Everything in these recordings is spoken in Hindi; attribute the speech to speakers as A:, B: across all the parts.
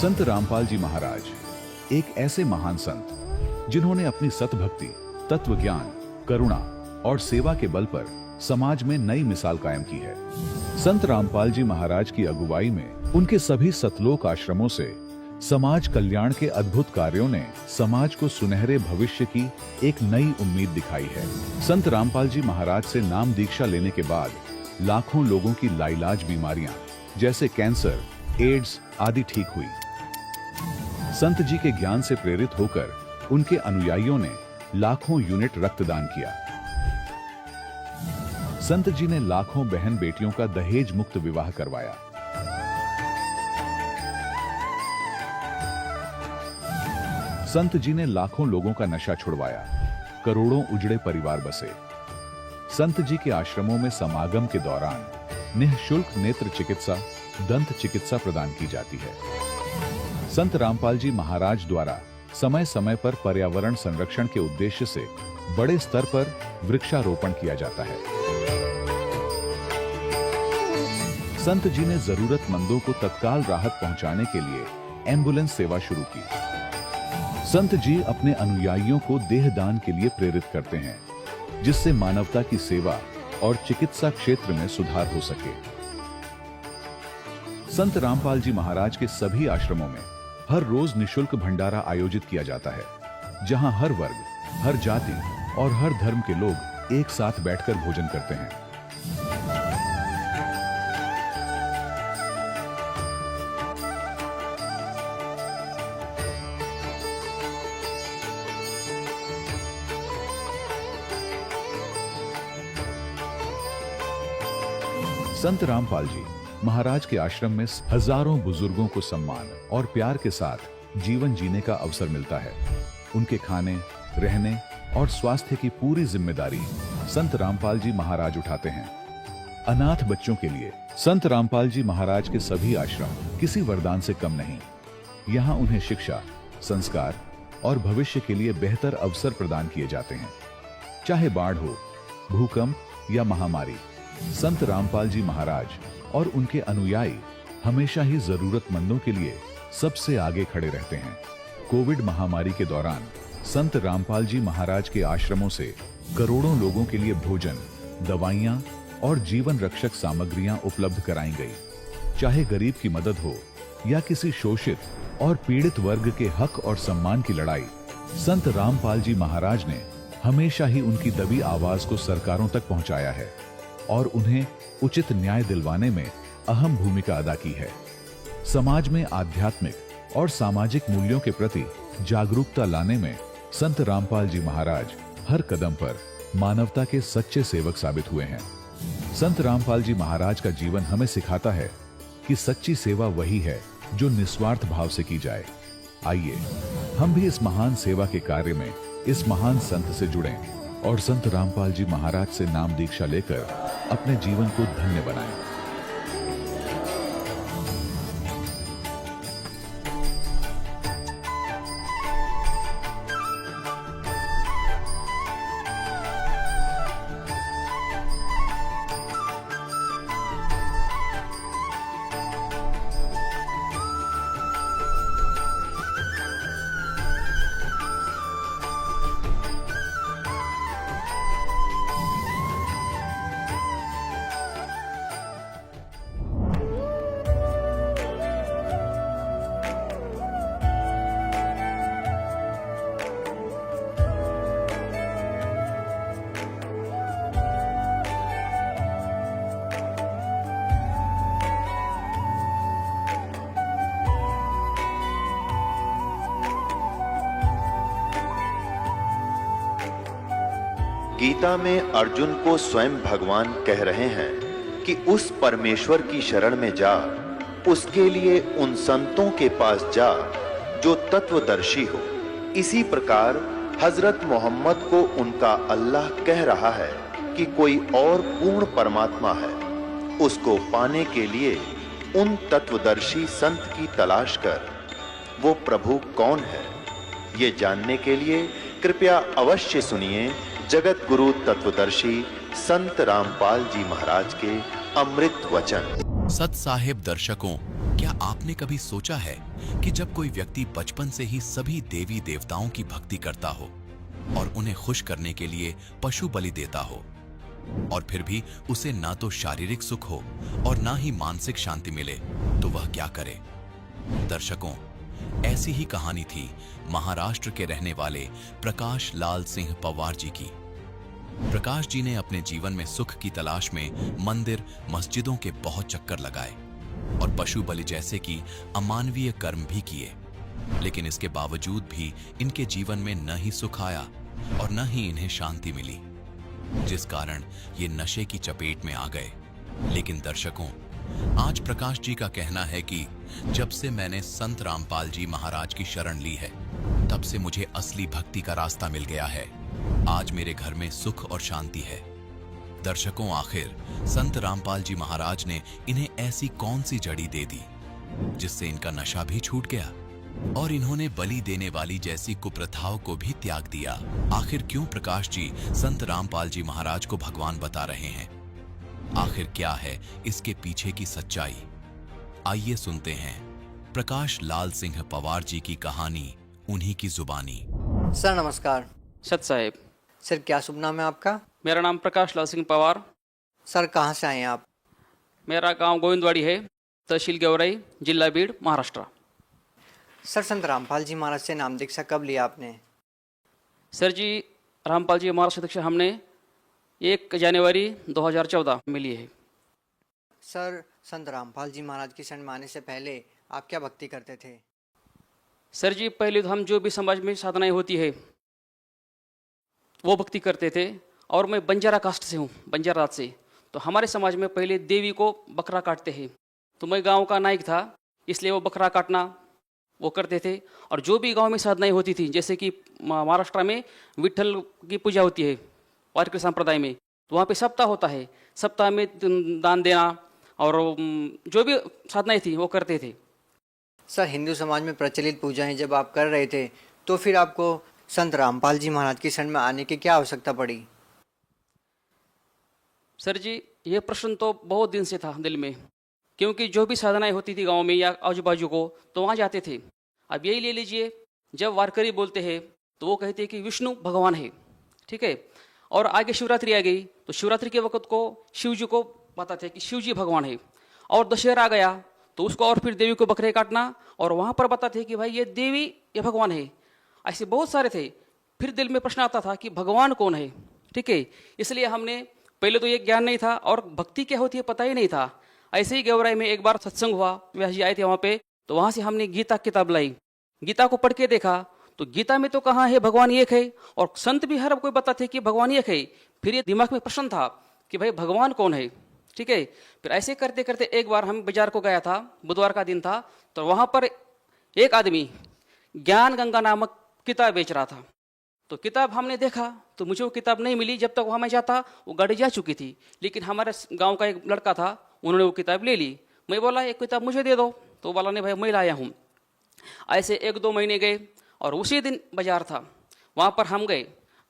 A: संत रामपाल जी महाराज एक ऐसे महान संत जिन्होंने अपनी सतभक्ति, तत्व ज्ञान, करुणा और सेवा के बल पर समाज में नई मिसाल कायम की है। संत रामपाल जी महाराज की अगुवाई में उनके सभी सतलोक आश्रमों से समाज कल्याण के अद्भुत कार्यों ने समाज को सुनहरे भविष्य की एक नई उम्मीद दिखाई है। संत रामपाल जी महाराज से नाम दीक्षा लेने के बाद लाखों लोगों की लाइलाज बीमारियां जैसे कैंसर, एड्स आदि ठीक हुई। संत जी के ज्ञान से प्रेरित होकर उनके अनुयायियों ने लाखों यूनिट रक्तदान किया। संत जी ने लाखों बहन बेटियों का दहेज मुक्त विवाह करवाया। संत जी ने लाखों लोगों का नशा छुड़वाया, करोड़ों उजड़े परिवार बसे। संत जी के आश्रमों में समागम के दौरान निःशुल्क नेत्र चिकित्सा, दंत चिकित्सा प्रदान की जाती है। संत रामपाल जी महाराज द्वारा समय समय पर पर्यावरण संरक्षण के उद्देश्य से बड़े स्तर पर वृक्षारोपण किया जाता है। संत जी ने जरूरतमंदों को तत्काल राहत पहुंचाने के लिए एम्बुलेंस सेवा शुरू की। संत जी अपने अनुयायियों को देहदान के लिए प्रेरित करते हैं, जिससे मानवता की सेवा और चिकित्सा क्षेत्र में सुधार हो सके। संत रामपाल जी महाराज के सभी आश्रमों में हर रोज निःशुल्क भंडारा आयोजित किया जाता है, जहां हर वर्ग, हर जाति और हर धर्म के लोग एक साथ बैठकर भोजन करते हैं। संत रामपाल जी महाराज के आश्रम में हजारों बुजुर्गों को सम्मान और प्यार के साथ जीवन जीने का अवसर मिलता है। उनके खाने, रहने और स्वास्थ्य की पूरी जिम्मेदारी संत रामपाल जी महाराज उठाते हैं। अनाथ बच्चों के लिए संत रामपाल जी महाराज के सभी आश्रम किसी वरदान से कम नहीं। यहाँ उन्हें शिक्षा, संस्कार और भविष्य के लिए बेहतर अवसर प्रदान किए जाते हैं। चाहे बाढ़ हो, भूकंप या महामारी, संत रामपाल जी महाराज और उनके अनुयायी हमेशा ही जरूरतमंदों के लिए सबसे आगे खड़े रहते हैं। कोविड महामारी के दौरान संत रामपाल जी महाराज के आश्रमों से करोड़ों लोगों के लिए भोजन, दवाइयां और जीवन रक्षक सामग्रियां उपलब्ध कराई गई। चाहे गरीब की मदद हो या किसी शोषित और पीड़ित वर्ग के हक और सम्मान की लड़ाई, संत रामपाल जी महाराज ने हमेशा ही उनकी दबी आवाज को सरकारों तक पहुंचाया है और उन्हें उचित न्याय दिलवाने में अहम भूमिका अदा की है। समाज में आध्यात्मिक और सामाजिक मूल्यों के प्रति जागरूकता लाने में संत रामपाल जी महाराज हर कदम पर मानवता के सच्चे सेवक साबित हुए हैं। संत रामपाल जी महाराज का जीवन हमें सिखाता है कि सच्ची सेवा वही है जो निस्वार्थ भाव से की जाए। आइए हम भी इस महान सेवा के कार्य में इस महान संत से जुड़ें और संत रामपाल जी महाराज से नाम दीक्षा लेकर अपने जीवन को धन्य बनाएं।
B: गीता में अर्जुन को स्वयं भगवान कह रहे हैं कि उस परमेश्वर की शरण में जा, उसके लिए उन संतों के पास जा जो तत्वदर्शी हो। इसी प्रकार हजरत मोहम्मद को उनका अल्लाह कह रहा है कि कोई और पूर्ण परमात्मा है। उसको पाने के लिए उन तत्वदर्शी संत की तलाश कर। वो प्रभु कौन है, ये जानने के लिए कृपया अवश्य सुनिए जगत गुरु तत्वदर्शी संत रामपाल जी महाराज के अमृत वचन।
C: सत साहिब दर्शकों, क्या आपने कभी सोचा है कि जब कोई व्यक्ति बचपन से ही सभी देवी देवताओं की भक्ति करता हो और उन्हें खुश करने के लिए पशु बलि देता हो, और फिर भी उसे ना तो शारीरिक सुख हो और ना ही मानसिक शांति मिले, तो वह क्या करे? दर्शकों, ऐसी ही कहानी थी महाराष्ट्र के रहने वाले प्रकाश लाल सिंह पवार जी की। प्रकाश जी ने अपने जीवन में सुख की तलाश में मंदिर, मस्जिदों के बहुत चक्कर लगाए और पशु बलि जैसे कि अमानवीय कर्म भी किए, लेकिन इसके बावजूद भी इनके जीवन में न ही सुख आया और न ही इन्हें शांति मिली, जिस कारण ये नशे की चपेट में आ गए। लेकिन दर्शकों, आज प्रकाश जी का कहना है कि जब से मैंने संत रामपाल जी महाराज की शरण ली है, तब से मुझे असली भक्ति का रास्ता मिल गया है। आज मेरे घर में सुख और शांति है। दर्शकों, आखिर संत रामपाल जी महाराज ने इन्हें ऐसी कौन सी जड़ी दे दी जिससे इनका नशा भी छूट गया और इन्होंने बलि देने वाली जैसी कुप्रथाओं को भी त्याग दिया? आखिर क्यों प्रकाश जी संत रामपाल जी महाराज को भगवान बता रहे हैं? आखिर क्या है इसके पीछे की सच्चाई? आइए सुनते हैं प्रकाश लाल सिंह पवार जी की कहानी, उन्हीं की जुबानी।
D: सर नमस्कार।
E: सत साहेब।
D: सर क्या शुभ नाम है आपका?
E: मेरा नाम प्रकाश लाल सिंह पवार।
D: सर कहाँ से आए हैं आप?
E: मेरा गांव गोविंदवाड़ी है, तहसील गेवराई, जिला बीड़, महाराष्ट्र।
D: सर संत रामपाल जी महाराज से नाम दीक्षा कब लिया आपने?
E: सर जी, रामपाल जी महाराज से दीक्षा हमने 1 जनवरी 2014 में ली है।
D: सर संत रामपाल जी महाराज की शरण में आने से पहले आप क्या भक्ति करते थे?
E: सर जी, पहले तो हम जो भी समाज में साधनाएं होती है वो भक्ति करते थे, और मैं बंजारा कास्ट से हूँ, बंजारा जात से। तो हमारे समाज में पहले देवी को बकरा काटते हैं, तो मैं गांव का नायक था, इसलिए वो बकरा काटना वो करते थे। और जो भी गांव में साधनाएं होती थी, जैसे कि महाराष्ट्र में विठल की पूजा होती है वारकरी संप्रदाय में, तो वहाँ पे सप्ताह होता है, सप्ताह में दान देना और जो भी साधनाएं थी वो करते थे।
D: सर हिंदू समाज में प्रचलित पूजाएं जब आप कर रहे थे, तो फिर आपको संत रामपाल जी महाराज की शरण में आने की क्या आवश्यकता पड़ी?
E: सर जी, ये प्रश्न तो बहुत दिन से था दिल में, क्योंकि जो भी साधनाएं होती थी गांव में या आजू बाजू को, तो वहाँ जाते थे। अब यही ले लीजिए, जब वारकरी बोलते हैं तो वो कहते हैं कि विष्णु भगवान है, ठीक है। और आगे शिवरात्रि आ गई, तो शिवरात्रि के वक्त को शिव जी को बताते हैं कि शिव जी भगवान है। और दशहरा आ गया तो उसको और फिर देवी को बकरे काटना, और वहाँ पर बताते हैं कि भाई ये देवी ये भगवान है। ऐसे बहुत सारे थे। फिर दिल में प्रश्न आता था कि भगवान कौन है, ठीक है। इसलिए हमने पहले तो ये ज्ञान नहीं था और भक्ति क्या होती है पता ही नहीं था। ऐसे ही गेवराई में एक बार सत्संग हुआ, व्यास जी आए थे वहाँ पे, तो वहाँ से हमने गीता किताब लाई, गीता को पढ़ के देखा तो गीता में तो कहाँ है भगवान एक है, और संत भी हर कोई बताते कि भगवान एक है। फिर ये दिमाग में प्रश्न था कि भाई भगवान कौन है, ठीक है। फिर ऐसे करते करते एक बार हम बाजार को गया था, बुधवार का दिन था, तो वहाँ पर एक आदमी ज्ञान गंगा नामक किताब बेच रहा था। तो किताब हमने देखा तो मुझे वो किताब नहीं मिली। जब तक वहाँ मैं जाता वो गाड़ी जा चुकी थी, लेकिन हमारे गांव का एक लड़का था, उन्होंने वो किताब ले ली। मैं बोला एक किताब मुझे दे दो, तो वो बोला नहीं भाई मैं लाया हूँ। ऐसे 1-2 महीने गए और उसी दिन बाजार था, वहाँ पर हम गए,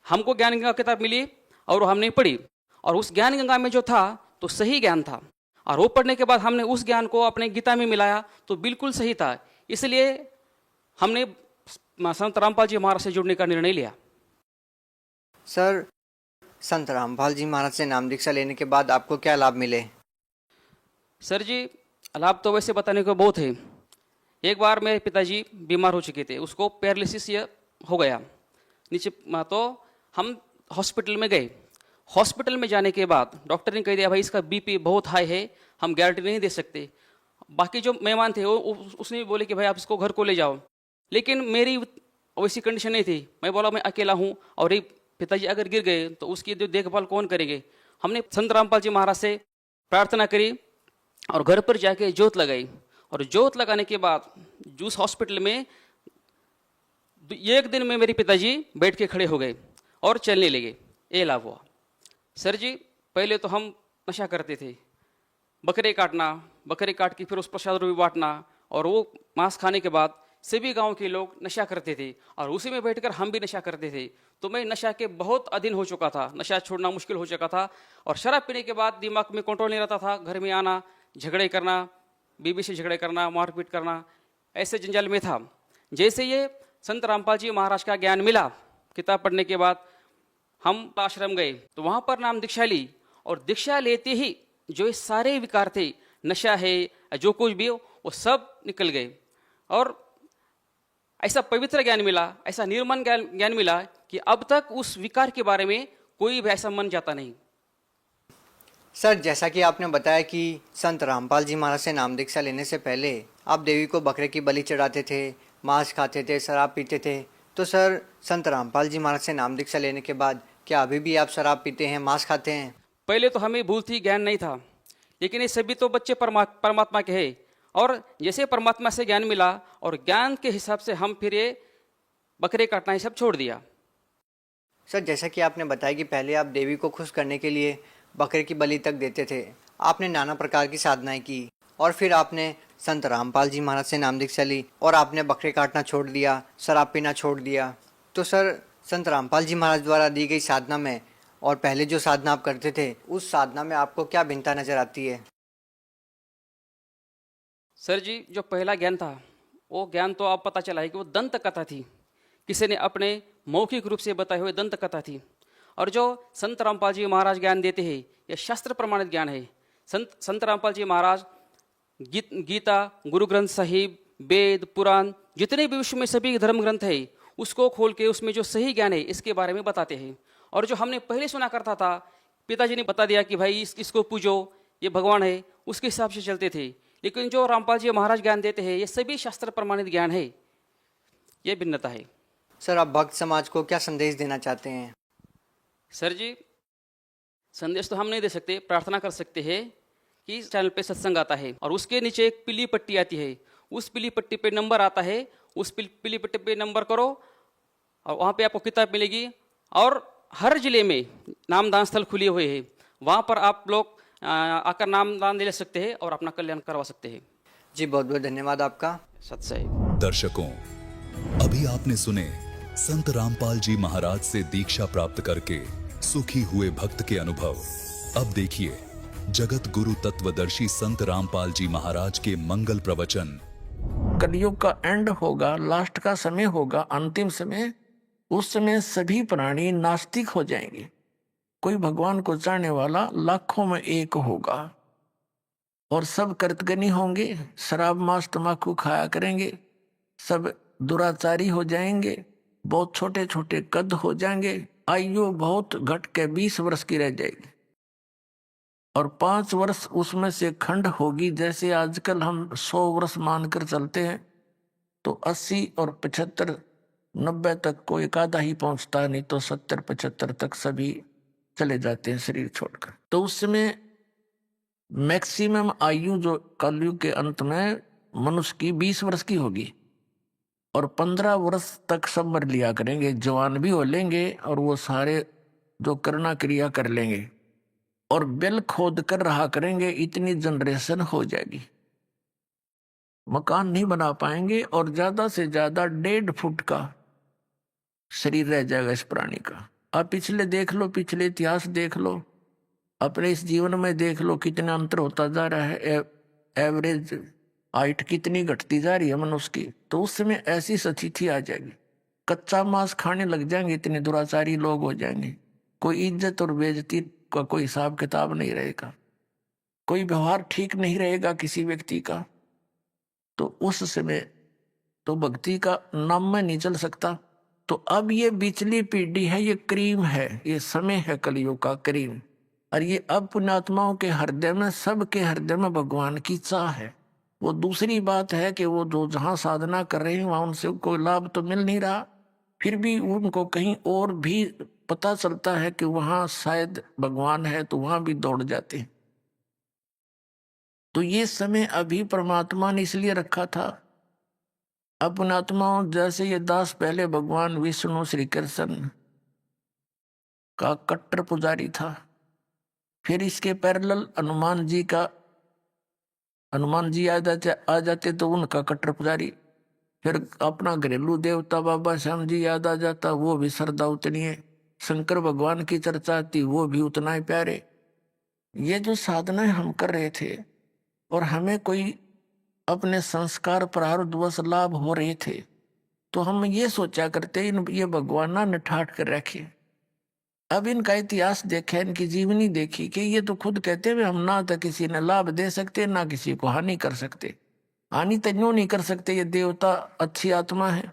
E: हमको ज्ञान गंगा किताब मिली और हमने पढ़ी। और उस ज्ञान गंगा में जो था तो सही ज्ञान था, और वो पढ़ने के बाद हमने उस ज्ञान को अपने गीता में मिलाया तो बिल्कुल सही था। इसलिए हमने संत रामपाल जी महाराज से जुड़ने का निर्णय लिया।
D: सर संत रामपाल जी महाराज से नाम दीक्षा लेने के बाद आपको क्या लाभ मिले?
E: सर जी, लाभ तो वैसे बताने को बहुत है। एक बार मेरे पिताजी बीमार हो चुके थे, उसको पैरालिसिस हो गया नीचे, तो हम हॉस्पिटल में गए। हॉस्पिटल में जाने के बाद डॉक्टर ने कह दिया भाई इसका बीपी बहुत हाई है, हम गारंटी नहीं दे सकते। बाकी जो मेहमान थे वो उसने भी बोले कि भाई आप इसको घर को ले जाओ, लेकिन मेरी वैसी कंडीशन नहीं थी। मैं बोला मैं अकेला हूँ और एक पिताजी अगर गिर गए तो उसकी जो देखभाल कौन करेंगे। हमने संत रामपाल जी महाराज से प्रार्थना करी और घर पर जाके जोत लगाई, और जोत लगाने के बाद जूस हॉस्पिटल में 1 दिन में मेरे पिताजी बैठ के खड़े हो गए और चलने लगे। ये लाभ हुआ। सर जी, पहले तो हम नशा करते थे, बकरे काटना, बकरे काट के फिर उस प्रसाद भी बांटना, और वो मांस खाने के बाद सभी गांव के लोग नशा करते थे और उसी में बैठकर हम भी नशा करते थे। तो मैं नशा के बहुत अधीन हो चुका था, नशा छोड़ना मुश्किल हो चुका था। और शराब पीने के बाद दिमाग में कंट्रोल नहीं रहता था, घर में आना, झगड़े करना, बीवी से झगड़े करना, मारपीट करना, ऐसे जंजाल में था। जैसे ये संत रामपाल जी महाराज का ज्ञान मिला, किताब पढ़ने के बाद हम आश्रम गए तो वहाँ पर नाम दीक्षा ली, और दीक्षा लेते ही जो ये सारे विकार थे, नशा है, जो कुछ भी हो, वो सब निकल गए। और ऐसा पवित्र ज्ञान मिला, ऐसा निर्मल ज्ञान मिला कि अब तक उस विकार के बारे में कोई भी ऐसा मन जाता नहीं।
D: सर, जैसा कि आपने बताया कि संत रामपाल जी महाराज से नाम दीक्षा लेने से पहले आप देवी को बकरे की बलि चढ़ाते थे, मांस खाते थे, शराब पीते थे। तो सर, संत रामपाल जी महाराज से नाम दीक्षा लेने के बाद क्या अभी भी आप शराब पीते हैं, मांस खाते हैं?
E: पहले तो हमें भूल थी, ज्ञान नहीं था, लेकिन ये सभी तो बच्चे परमात्मा के हैं। और जैसे परमात्मा से ज्ञान मिला और ज्ञान के हिसाब से हम फिर ये बकरे काटना ये सब छोड़ दिया।
D: सर, जैसा कि आपने बताया कि पहले आप देवी को खुश करने के लिए बकरे की बलि तक देते थे, आपने नाना प्रकार की साधनाएं की और फिर आपने संत रामपाल जी महाराज से नाम दीक्षा ली और आपने बकरे काटना छोड़ दिया, शराब पीना छोड़ दिया। तो सर, संत रामपाल जी महाराज द्वारा दी गई साधना में और पहले जो साधना आप करते थे, उस साधना में आपको क्या भिन्नता नजर आती है?
E: सर जी, जो पहला ज्ञान था वो ज्ञान तो आप पता चला है कि वो दंत कथा थी, किसी ने अपने मौखिक रूप से बताए हुए दंत कथा थी। और जो संत रामपाल जी महाराज ज्ञान देते हैं, यह शास्त्र प्रमाणित ज्ञान है। संत रामपाल जी महाराज गीता, गुरु ग्रंथ साहिब, वेद, पुराण, जितने भी विश्व में सभी धर्म ग्रंथ है, उसको खोल के उसमें जो सही ज्ञान है इसके बारे में बताते हैं। और जो हमने पहले सुना करता था, पिताजी ने बता दिया कि भाई इसको पूजो, ये भगवान है, उसके हिसाब से चलते थे। लेकिन जो रामपाल जी महाराज ज्ञान देते हैं, ये सभी शास्त्र प्रमाणित ज्ञान है। ये भिन्नता है।
D: सर, आप भक्त समाज को क्या संदेश देना चाहते हैं?
E: सर जी, संदेश तो हम नहीं दे सकते, प्रार्थना कर सकते हैं कि इस चैनल पे सत्संग आता है और उसके नीचे एक पीली पट्टी आती है, उस पीली पट्टी पे नंबर आता है, उस पीली पट्टी पे नंबर करो और वहाँ पे आपको किताब मिलेगी। और हर जिले में नामदान स्थल खुले हुए हैं, वहाँ पर आप लोग आकर नामदान ले सकते हैं और अपना कल्याण करवा सकते हैं।
D: जी, बहुत बहुत धन्यवाद आपका।
E: सत्सई।
C: दर्शकों, अभी आपने सुने संत रामपाल जी महाराज से दीक्षा प्राप्त करके सुखी हुए भक्त के अनुभव। अब देखिए जगत गुरु तत्वदर्शी संत रामपाल जी महाराज के मंगल प्रवचन।
F: कलयुग का एंड होगा, लास्ट का समय होगा, अंतिम समय। उस समय सभी प्राणी नास्तिक हो जाएंगे। कोई भगवान को चाहने वाला लाखों में एक होगा और सब कृतज्ञ होंगे, शराब मांस तंबाकू खाया करेंगे, सब दुराचारी हो जाएंगे, बहुत छोटे छोटे कद हो जाएंगे, आयु बहुत घट के 20 वर्ष की रह जाएगी और 5 वर्ष उसमें से खंड होगी। जैसे आजकल हम 100 वर्ष मानकर चलते हैं तो 80 और 75 90 तक कोई एक आधा ही पहुंचता है, नहीं तो 70 75 तक सभी चले जाते हैं शरीर छोड़कर। तो उस समय मैक्सिमम आयु जो कलयुग के अंत में मनुष्य की 20 वर्ष की होगी और 15 वर्ष तक सब मर लिया करेंगे, जवान भी हो लेंगे और वो सारे जो करना क्रिया कर लेंगे और बिल खोद कर रहा करेंगे। इतनी जनरेशन हो जाएगी, मकान नहीं बना पाएंगे और ज्यादा से ज्यादा 1.5 फुट का शरीर रह जाएगा इस प्राणी का। आप पिछले देख लो, पिछले इतिहास देख लो, अपने इस जीवन में देख लो कितना अंतर होता जा रहा है। एवरेज हाइट कितनी घटती जा रही है मनुष्य की। तो उस समय ऐसी स्थिति आ जाएगी, कच्चा मांस खाने लग जाएंगे, इतने दुराचारी लोग हो जाएंगे, कोई इज्जत और बेइज्जती का कोई हिसाब किताब नहीं रहेगा, कोई व्यवहार ठीक नहीं रहेगा किसी व्यक्ति का। तो उस समय तो भक्ति का नाम में नहीं चल सकता। तो अब ये बिचली पीढ़ी है, ये क्रीम है, ये समय है कलयुग का क्रीम। और ये अब पुण्यात्माओं के हृदय में, सबके हृदय में भगवान की चाह है। वो दूसरी बात है कि वो जो जहाँ साधना कर रहे हैं वहाँ उनसे कोई लाभ तो मिल नहीं रहा, फिर भी उनको कहीं और भी पता चलता है कि वहाँ शायद भगवान है, तो वहाँ भी दौड़ जाते हैं। तो ये समय अभी परमात्मा ने इसलिए रखा था। अपने आत्माओं जैसे ये दास पहले भगवान विष्णु श्री कृष्ण का कट्टर पुजारी था, फिर इसके पैरेलल हनुमान जी आ जाते तो उनका कट्टर पुजारी, फिर अपना घरेलू देवता बाबा श्याम जी याद आ जाता, वो भी श्रद्धा उतनी है। शंकर भगवान की चर्चा आती, वो भी उतना ही प्यारे। ये जो साधनाएं हम कर रहे थे और हमें कोई अपने संस्कार प्रारब्धवश लाभ हो रहे थे, तो हम ये सोचा करते ये भगवान ना निठाट कर रखे। अब इनका इतिहास देखा, इनकी जीवनी देखी कि ये तो खुद कहते हुए हम ना तो किसी ने लाभ दे सकते ना किसी को हानि कर सकते। हानि तो यूं नहीं कर सकते, ये देवता अच्छी आत्मा है,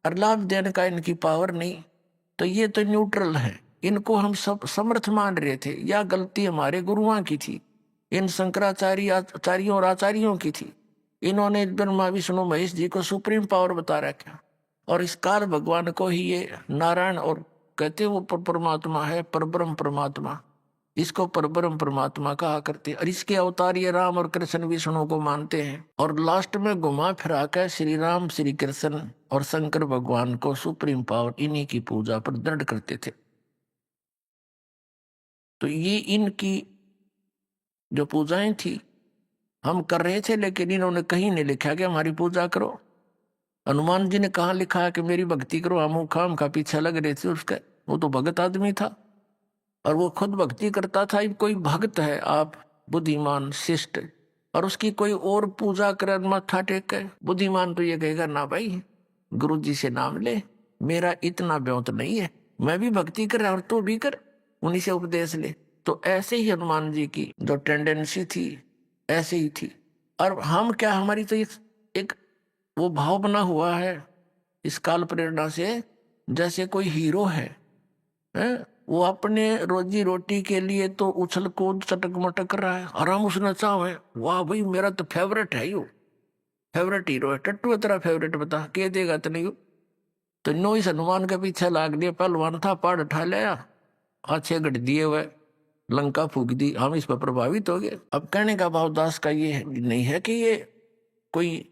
F: और लाभ देने का इनकी पावर नहीं, तो ये तो न्यूट्रल है। इनको हम सब समर्थ मान रहे थे। या गलती हमारे गुरुओं की थी, इन शंकराचार्य आचार्यों और आचार्यों की थी। इन्होंने ब्रह्मा विष्णु महेश जी को सुप्रीम पावर बता रखा, और इस काल भगवान को ही ये नारायण और कहते वो परमात्मा है, परब्रह्म परमात्मा, इसको परब्रह्म परमात्मा कहा करते हैं। और इसके अवतार ये राम और कृष्ण विष्णु को मानते हैं, और लास्ट में घुमा फिरा कर श्री राम श्री कृष्ण और शंकर भगवान को सुप्रीम पावर इन्हीं की पूजा पर दृढ़ करते थे। तो ये इनकी जो पूजाएं थी हम कर रहे थे, लेकिन इन्होंने कहीं नहीं लिखा कि हमारी पूजा करो। हनुमान जी ने कहाँ लिखा है कि मेरी भक्ति करो, हम खाम का पीछे लग रहे थे उसका। वो तो भगत आदमी था और वो खुद भक्ति करता था। कोई भक्त है आप बुद्धिमान शिष्ट, और उसकी कोई और पूजा कर माथा टेक है, बुद्धिमान तो ये कहेगा ना भाई गुरु जी से नाम ले, मेरा इतना ब्योत नहीं है, मैं भी भक्ति कर और तू भी कर, उन्हीं से उपदेश ले। तो ऐसे ही हनुमान जी की जो टेंडेंसी थी ऐसे ही थी। और हम क्या, हमारी तो एक वो भाव बना हुआ है इस काल प्रेरणा से, जैसे कोई हीरो है? वो अपने रोजी रोटी के लिए तो उछल कूद चटक मटक कर रहा है, आराम उसने चाहे, वाह भाई मेरा तो फेवरेट है, यू फेवरेट हीरो है। टट्टू तेरा फेवरेट बता के देगा तो नहीं। तो नो इस हनुमान के पीछे लाग लिया, पहलवान था, पहाड़ उठा लिया, अच्छे गढ़ दिए हुए, लंका फूक दी, हम इस पर प्रभावित हो गए। अब कहने का भाव दास का ये नहीं है कि ये कोई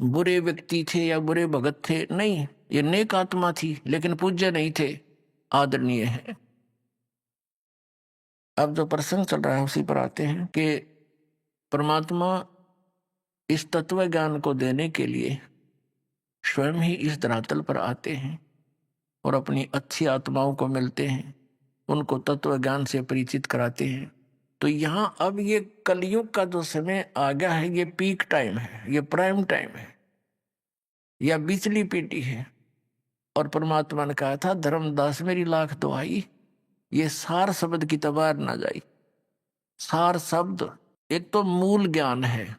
F: बुरे व्यक्ति थे या बुरे भगत थे, नहीं, ये नेक आत्मा थी, लेकिन पूज्य नहीं थे, आदरणीय है। अब जो प्रसंग चल रहा है उसी पर आते हैं कि परमात्मा इस तत्व ज्ञान को देने के लिए स्वयं ही इस धरातल पर आते हैं और अपनी अच्छी आत्माओं को मिलते हैं, उनको तत्व ज्ञान से परिचित कराते हैं। तो यहाँ अब ये कलयुग का जो समय आ गया है, ये पीक टाइम है, ये प्राइम टाइम है, या बिचली पीटी है। और परमात्मा ने कहा था, धर्मदास मेरी लाख दुहाई, ये सार शब्द की तबार ना जाई। सार शब्द एक तो मूल ज्ञान है,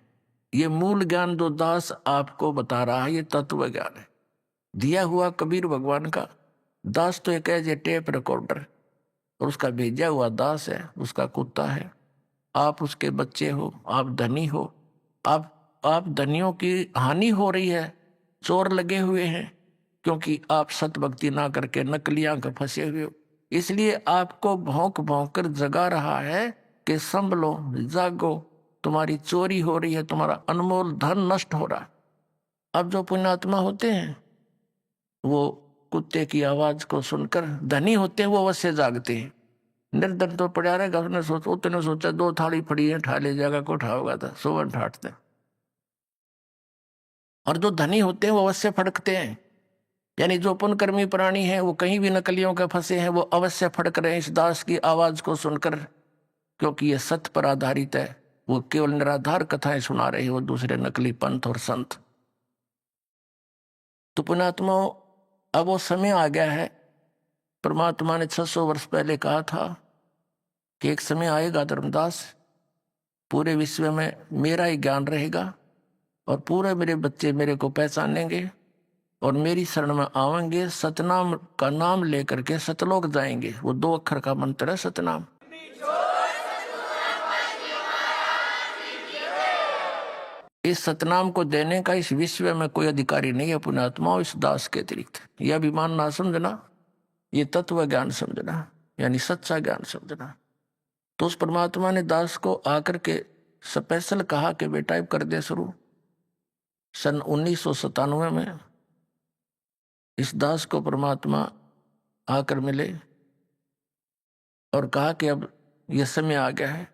F: ये मूल ज्ञान जो दास आपको बता रहा है ये तत्व ज्ञान है, दिया हुआ कबीर भगवान का। दास तो एक है टेप रिकॉर्डर, और उसका भेजा हुआ दास है, उसका कुत्ता है। आप उसके बच्चे हो, आप धनी हो, आप धनियों की हानि हो रही है, चोर लगे हुए हैं, क्योंकि आप सतभक्ति ना करके नकलियां का फंसे हुए हो। इसलिए आपको भौंक भौंक कर जगा रहा है कि संभलो, जागो, तुम्हारी चोरी हो रही है, तुम्हारा अनमोल धन नष्ट हो रहा है। अब जो पुण्यात्मा होते हैं वो कुत्ते की आवाज को सुनकर धनी होते हैं, वो अवश्य जागते हैं। निर्धन तो पड़ा रहेगा, उसने सोचा 2 थाली पड़ी है, ठा ले जाएगा, को उठाओगा था, सोवन ठाटते। और जो धनी होते हैं वो अवश्य फड़कते हैं, यानी जो पुण्यकर्मी प्राणी हैं वो कहीं भी नकलियों के फंसे हैं, वो अवश्य फड़क रहे हैं इस दास की आवाज को सुनकर, क्योंकि ये सत्य पर आधारित है। वो केवल निराधार कथाएं सुना रहे हैं, वो दूसरे नकली पंथ और संत। तो पुण्यात्माओं, अब वो समय आ गया है। परमात्मा ने 600 वर्ष पहले कहा था कि एक समय आएगा धर्मदास, पूरे विश्व में मेरा ही ज्ञान रहेगा और पूरे मेरे बच्चे मेरे को पहचानेंगे और मेरी शरण में आवेंगे, सतनाम का नाम लेकर के सतलोक जाएंगे। वो 2 अक्षर का मंत्र है सतनाम। इस सतनाम को देने का इस विश्व में कोई अधिकारी नहीं है पुण्यात्मा, इस दास के अतिरिक्त। यह अभिमान ना समझना, ये तत्व ज्ञान समझना, यानी सच्चा ज्ञान समझना। तो उस परमात्मा ने दास को आकर के स्पेशल कहा कि बेटा अब कर दे शुरू। सन 1997 में इस दास को परमात्मा आकर मिले और कहा कि अब यह समय आ गया है,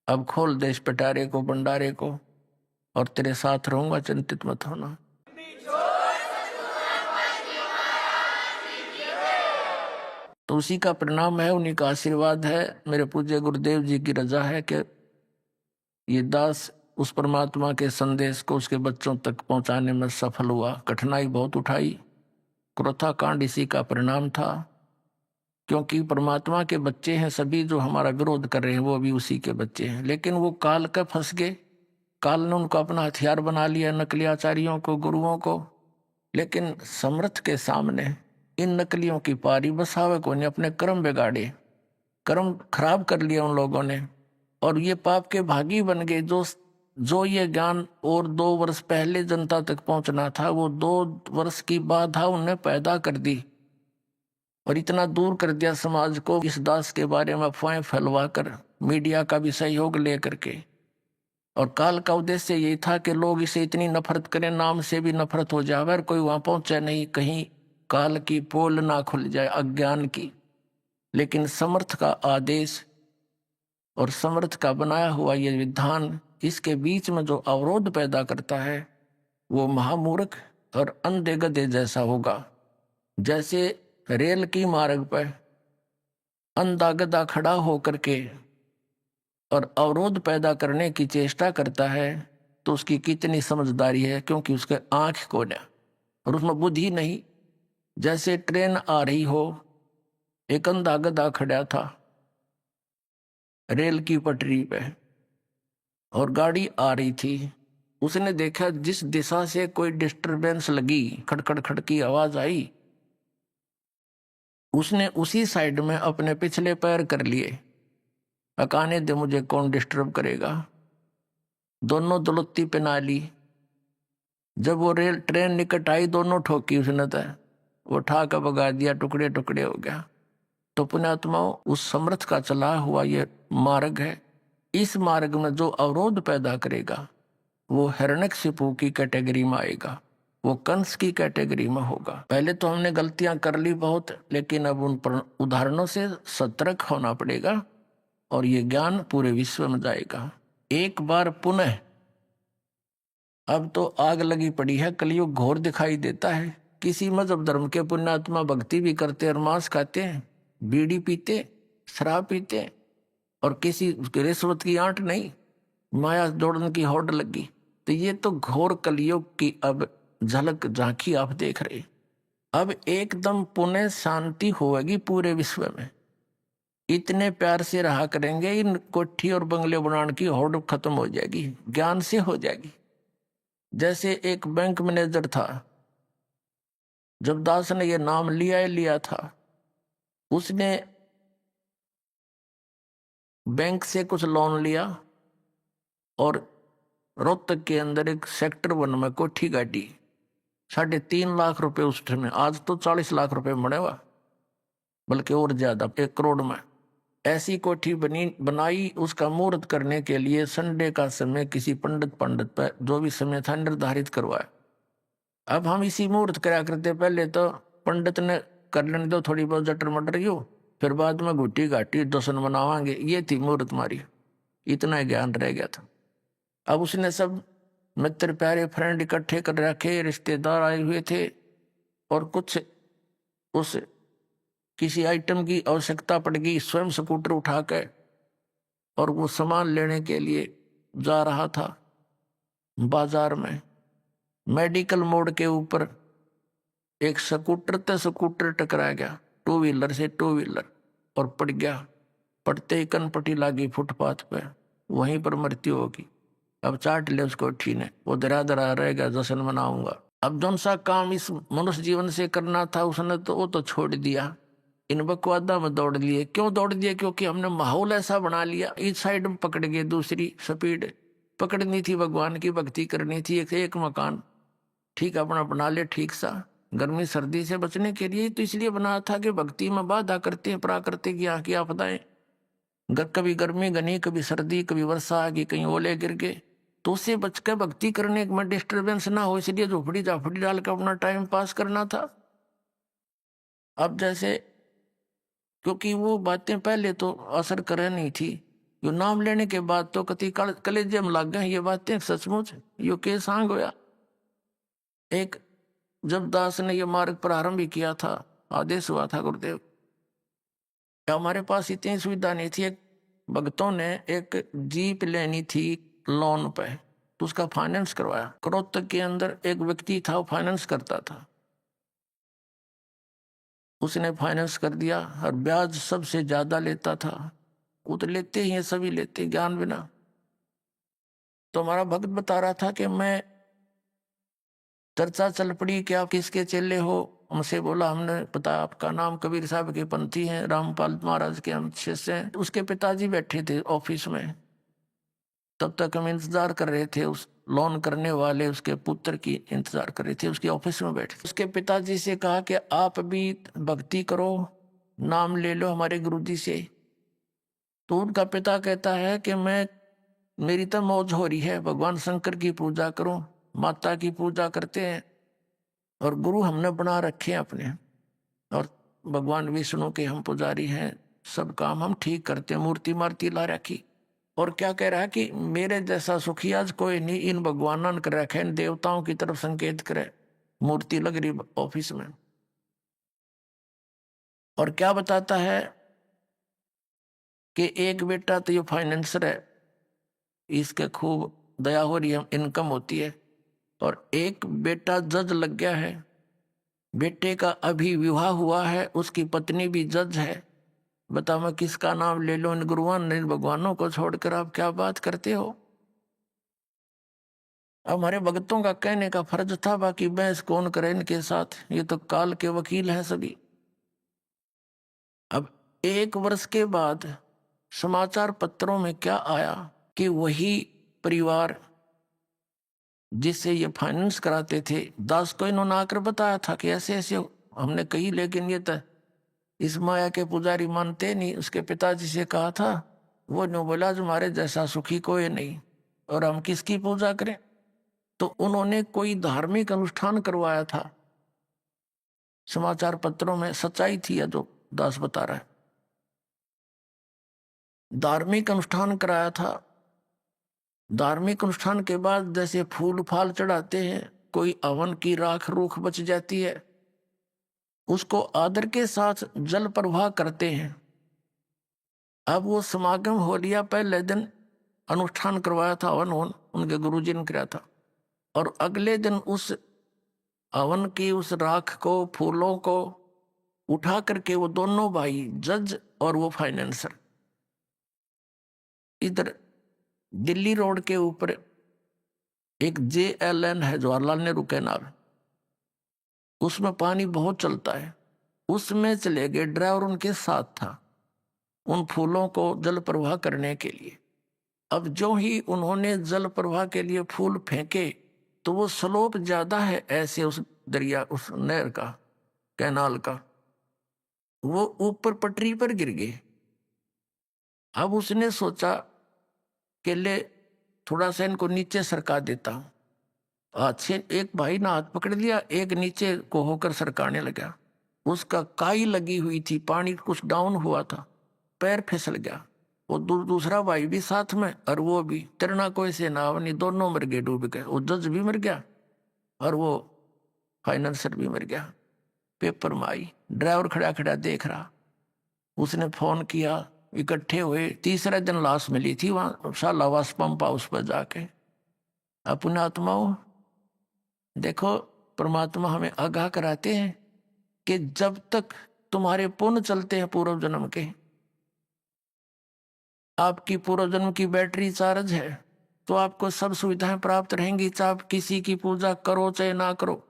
F: अब खोल दे इस पिटारे को, भंडारे को, और तेरे साथ रहूंगा, चिंतित मत होना। तो उसी का परिणाम है, उन्हीं का आशीर्वाद है, मेरे पूज्य गुरुदेव जी की रजा है कि ये दास उस परमात्मा के संदेश को उसके बच्चों तक पहुंचाने में सफल हुआ। कठिनाई बहुत उठाई, क्रोथा कांड इसी का परिणाम था, क्योंकि परमात्मा के बच्चे हैं सभी, जो हमारा विरोध कर रहे हैं वो भी उसी के बच्चे हैं। लेकिन वो काल का फंस गए, काल ने उनको अपना हथियार बना लिया, नकली आचार्यों को, गुरुओं को। लेकिन समर्थ के सामने इन नकलियों की पारी बसावकों ने अपने कर्म बिगाड़े, कर्म खराब कर लिया उन लोगों ने, और ये पाप के भागी बन गए। जो ये ज्ञान और 2 वर्ष पहले जनता तक पहुंचना था, वो 2 वर्ष की बाधा उन्हें पैदा कर दी और इतना दूर कर दिया समाज को इस दास के बारे में अफवाहें फैलवा कर, मीडिया का भी सहयोग लेकर के। और काल का उद्देश्य यही था कि लोग इसे इतनी नफरत करें, नाम से भी नफरत हो जाए, और कोई वहां पहुंचे नहीं, कहीं काल की पोल ना खुल जाए अज्ञान की। लेकिन समर्थ का आदेश और समर्थ का बनाया हुआ ये विधान, इसके बीच में जो अवरोध पैदा करता है वो महामूर्ख और अंधे गधे जैसा होगा। जैसे रेल की मार्ग पर अंधा गधा खड़ा होकर के और अवरोध पैदा करने की चेष्टा करता है, तो उसकी कितनी समझदारी है, क्योंकि उसके आंख को न और उसमें बुद्धि नहीं। जैसे ट्रेन आ रही हो, एक अंधा गधा खड़ा था रेल की पटरी पे और गाड़ी आ रही थी। उसने देखा जिस दिशा से कोई डिस्टरबेंस लगी, खड़खड़ खड़ की आवाज आई, उसने उसी साइड में अपने पिछले पैर कर लिए। अकाने दे, मुझे कौन डिस्टर्ब करेगा। दोनों दलुत्ती पे ना ली। जब वो रेल ट्रेन निकट आई, दोनों ठोकी उसने, तो वो ठा कर भगा दिया, टुकड़े टुकड़े हो गया। तो पुण्यात्माओं, उस समर्थ का चला हुआ ये मार्ग है। इस मार्ग में जो अवरोध पैदा करेगा वो हिरण्यकशिपु की कैटेगरी में आएगा, वो कंस की कैटेगरी में होगा। पहले तो हमने गलतियां कर ली बहुत, लेकिन अब उन पर उदाहरणों से सतर्क होना पड़ेगा और ये ज्ञान पूरे विश्व में जाएगा। एक बार पुनः, अब तो आग लगी पड़ी है, कलयुग घोर दिखाई देता है। किसी मजहब धर्म के पुण्यात्मा भक्ति भी करते और मांस खाते हैं, बीड़ी पीते, शराब पीते, और किसी रिश्वत की आंट नहीं, माया जोड़ने की होड़ लगी। तो ये तो घोर कलयुग की अब झलक झांकी आप देख रहे। अब एकदम पुनः शांति होगी पूरे विश्व में। इतने प्यार से रहा करेंगे, इन कोठी और बंगले बनाने की होड़ खत्म हो जाएगी, ज्ञान से हो जाएगी। जैसे एक बैंक मैनेजर था, जब दास ने ये नाम लिया था, उसने बैंक से कुछ लोन लिया और रोहतक के अंदर एक सेक्टर 1 में कोठी गाड़ी, 3.5 लाख रुपए उस समय। आज तो 40 लाख रुपए बने हुआ, बल्कि और ज्यादा, 1 करोड़ में ऐसी कोठी बनाई। उसका मुहूर्त करने के लिए संडे का समय किसी पंडित पर जो भी समय था निर्धारित करवाया। अब हम इसी मुहूर्त करा करते, पहले तो पंडित ने कर लेने दो थोड़ी बहुत जटर मटर क्यों, फिर बाद में घुट्टी घाटी दर्शन बनावांगे, ये थी मुहूर्त मारी। इतना ज्ञान रह गया था। अब उसने सब मित्र प्यारे फ्रेंड इकट्ठे कर रखे, रिश्तेदार आए हुए थे, और कुछ उस किसी आइटम की आवश्यकता पड़ गई, स्वयं स्कूटर उठा कर और वो सामान लेने के लिए जा रहा था बाजार में। मेडिकल मोड़ के ऊपर एक स्कूटर टकरा गया, 2 व्हीलर से 2 व्हीलर, और पड़ गया। पड़ते ही कनपट्टी लागी फुटपाथ पे, वहीं पर मृत्यु होगी। अब चाट ले उसको ठीक ने, वो दरा रहेगा, जश्न मनाऊंगा। अब जौन सा काम इस मनुष्य जीवन से करना था उसने तो वो तो छोड़ दिया, इन बकवादा में दौड़ लिए। क्यों दौड़ दिया? क्योंकि हमने माहौल ऐसा बना लिया। इस साइड में पकड़ गए, दूसरी स्पीड पकड़नी थी, भगवान की भक्ति करनी थी। एक मकान ठीक अपना बना ले, ठीक सा, गर्मी सर्दी से बचने के लिए तो इसलिए बना था कि भक्ति में बाधा करते हैं प्राकृतिक यहाँ की आपदाएं। कभी गर्मी घनी, कभी सर्दी, कभी वर्षा आ गई, कहीं ओले गिर गए, तो उससे बचकर भक्ति करने में डिस्टर्बेंस ना हो, इसलिए झोपड़ी झापड़ी डालकर अपना टाइम पास करना था। अब जैसे, क्योंकि वो बातें पहले तो असर करे नहीं थी, जो नाम लेने के बाद तो कति कलेजे में लग गए ये बातें। सचमुच यो के सांग होया। एक जब दास ने ये मार्ग प्रारंभ किया था, आदेश हुआ था गुरुदेव, हमारे पास इतनी सुविधा नहीं थी। एक भक्तों ने एक जीप लेनी थी, लोन पे, तो उसका फाइनेंस करवाया। रोहतक के अंदर एक व्यक्ति था, वो फाइनेंस करता था, उसने फाइनेंस कर दिया और ब्याज सबसे ज्यादा लेता था। वो तो लेते ही हैं, सभी लेते, ज्ञान बिना। तो हमारा भक्त बता रहा था कि मैं, चर्चा चल पड़ी कि आप किसके चेले हो। हमसे बोला, हमने बताया आपका नाम कबीर साहब के पंथी हैं, रामपाल महाराज के हम शिष्य हैं। उसके पिताजी बैठे थे ऑफिस में, तब तक हम इंतजार कर रहे थे, उस लोन करने वाले उसके पुत्र की इंतजार कर रहे थे, उसके ऑफिस में बैठे। उसके पिताजी से कहा कि आप भी भक्ति करो, नाम ले लो हमारे गुरुजी से। तो उनका पिता कहता है कि मेरी तो मौज हो रही है, भगवान शंकर की पूजा करूं, माता की पूजा करते हैं और गुरु हमने बना रखे हैं अपने, और भगवान विष्णु के हम पुजारी हैं, सब काम हम ठीक करते हैं, मूर्ति मार्ति ला रखी। और क्या कह रहा है कि मेरे जैसा सुखी आज कोई नहीं, इन भगवान कर रखे, इन देवताओं की तरफ संकेत करे, मूर्ति लग रही ऑफिस में। और क्या बताता है कि एक बेटा तो ये फाइनेंसर है, इसके खूब दया हो रही है, इनकम होती है, और एक बेटा जज लग गया है, बेटे का अभी विवाह हुआ है, उसकी पत्नी भी जज है। बताओ मैं किसका नाम ले लो, इन गुरुआन इन भगवानों को छोड़कर आप क्या बात करते हो। हमारे भक्तों का कहने का फर्ज था, बाकी बहस कौन करे इनके साथ, ये तो काल के वकील हैं सभी। अब 1 वर्ष के बाद समाचार पत्रों में क्या आया कि वही परिवार जिससे ये फाइनेंस कराते थे, दास को इन्होंने आकर बताया था कि ऐसे ऐसे हमने कही, लेकिन ये तो इस माया के पुजारी मानते नहीं। उसके पिताजी से कहा था, वो ने बोला तुम्हारे जैसा सुखी कोई नहीं, और हम किसकी पूजा करें। तो उन्होंने कोई धार्मिक अनुष्ठान करवाया था, समाचार पत्रों में सच्चाई थी या जो दास बता रहा है, धार्मिक अनुष्ठान कराया था। धार्मिक अनुष्ठान के बाद जैसे फूल फाल चढ़ाते हैं, कोई हवन की राख रूख बच जाती है, उसको आदर के साथ जल प्रवाह करते हैं। अब वो समागम हो लिया, पहले दिन अनुष्ठान करवाया था, हवन उनके गुरुजी ने किया था, और अगले दिन उस हवन की उस राख को, फूलों को उठा करके वो दोनों भाई, जज और वो फाइनेंसर, इधर दिल्ली रोड के ऊपर एक JLN है, जवाहरलाल नेहरू कैनाल, उसमें पानी बहुत चलता है, उसमें चले गए। ड्राइवर उनके साथ था, उन फूलों को जल प्रवाह करने के लिए। अब जो ही उन्होंने जल प्रवाह के लिए फूल फेंके, तो वो स्लोप ज्यादा है ऐसे उस दरिया, उस नहर का, कैनाल का, वो ऊपर पटरी पर गिर गए। अब उसने सोचा कि ले थोड़ा सा इनको नीचे सरका देता हूं। हाथ से एक भाई ने हाथ पकड़ लिया, एक नीचे को होकर सरकाने लगा। उसका काई लगी हुई थी, पानी कुछ डाउन हुआ था, पैर फिसल गया। वो दूसरा भाई भी साथ में, और वो भी तैरना कोई से नाव नहीं, दोनों मर गए, डूब गए। वो जज भी मर गया और वो फाइनेंसर भी मर गया। पेपर में आई, ड्राइवर खड़ा खड़ा देख रहा। उसने फोन किया, इकट्ठे हुए। तीसरे दिन लाश मिली थी वहां शालावास पंप हाउस पर जाके। अपने आत्माओं, देखो परमात्मा हमें आगाह कराते हैं कि जब तक तुम्हारे पुण्य चलते हैं पूर्व जन्म के, आपकी पूर्व जन्म की बैटरी चार्ज है, तो आपको सब सुविधाएं प्राप्त रहेंगी, चाहे आप किसी की पूजा करो चाहे ना करो,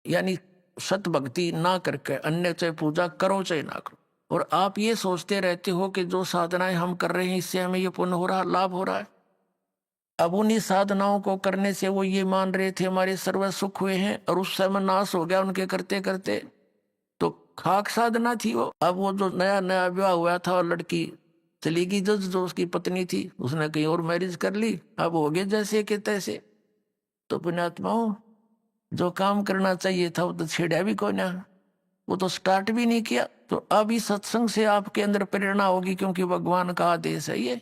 F: यानी सत भक्ति ना करके अन्य चाहे पूजा करो चाहे ना करो। और आप ये सोचते रहते हो कि जो साधनाएं हम कर रहे हैं इससे हमें ये पुण्य हो रहा, लाभ हो रहा है। अब उन्हीं साधनाओं को करने से वो ये मान रहे थे हमारे सर्व सुख हुए हैं, और उस समय नाश हो गया उनके करते करते। तो खाक साधना थी वो। अब वो जो नया नया विवाह हुआ था और लड़की चली गई, जो उसकी पत्नी थी, उसने कहीं और मैरिज कर ली, अब हो गए जैसे के तैसे। तो पुण्यात्माओं, जो काम करना चाहिए था वो तो छेड़ा भी कोई ना, वो तो स्टार्ट भी नहीं किया। तो अब इस सत्संग से आपके अंदर प्रेरणा होगी, क्योंकि भगवान का आदेश है ये।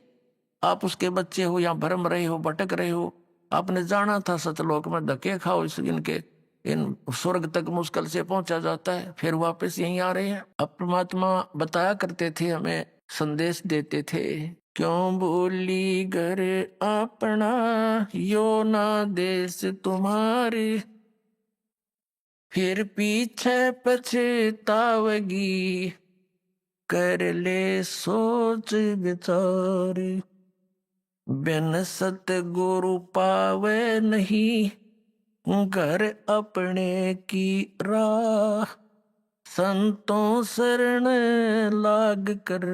F: आप उसके बच्चे हो या भरम रहे हो, भटक रहे हो, आपने जाना था सतलोक में धक्के खाओ, इनके इन स्वर्ग तक मुश्किल से पहुंचा जाता है, फिर वापस यहीं आ रहे हैं। अब परमात्मा बताया करते थे हमें संदेश देते थे। क्यों भूली घर अपना, यो ना देश तुम्हारे, फिर पीछे पछतावगी, कर ले सोच विचार। बिन सतगुरु पावे नहीं, घर अपने की राह। संतों शरण लाग कर,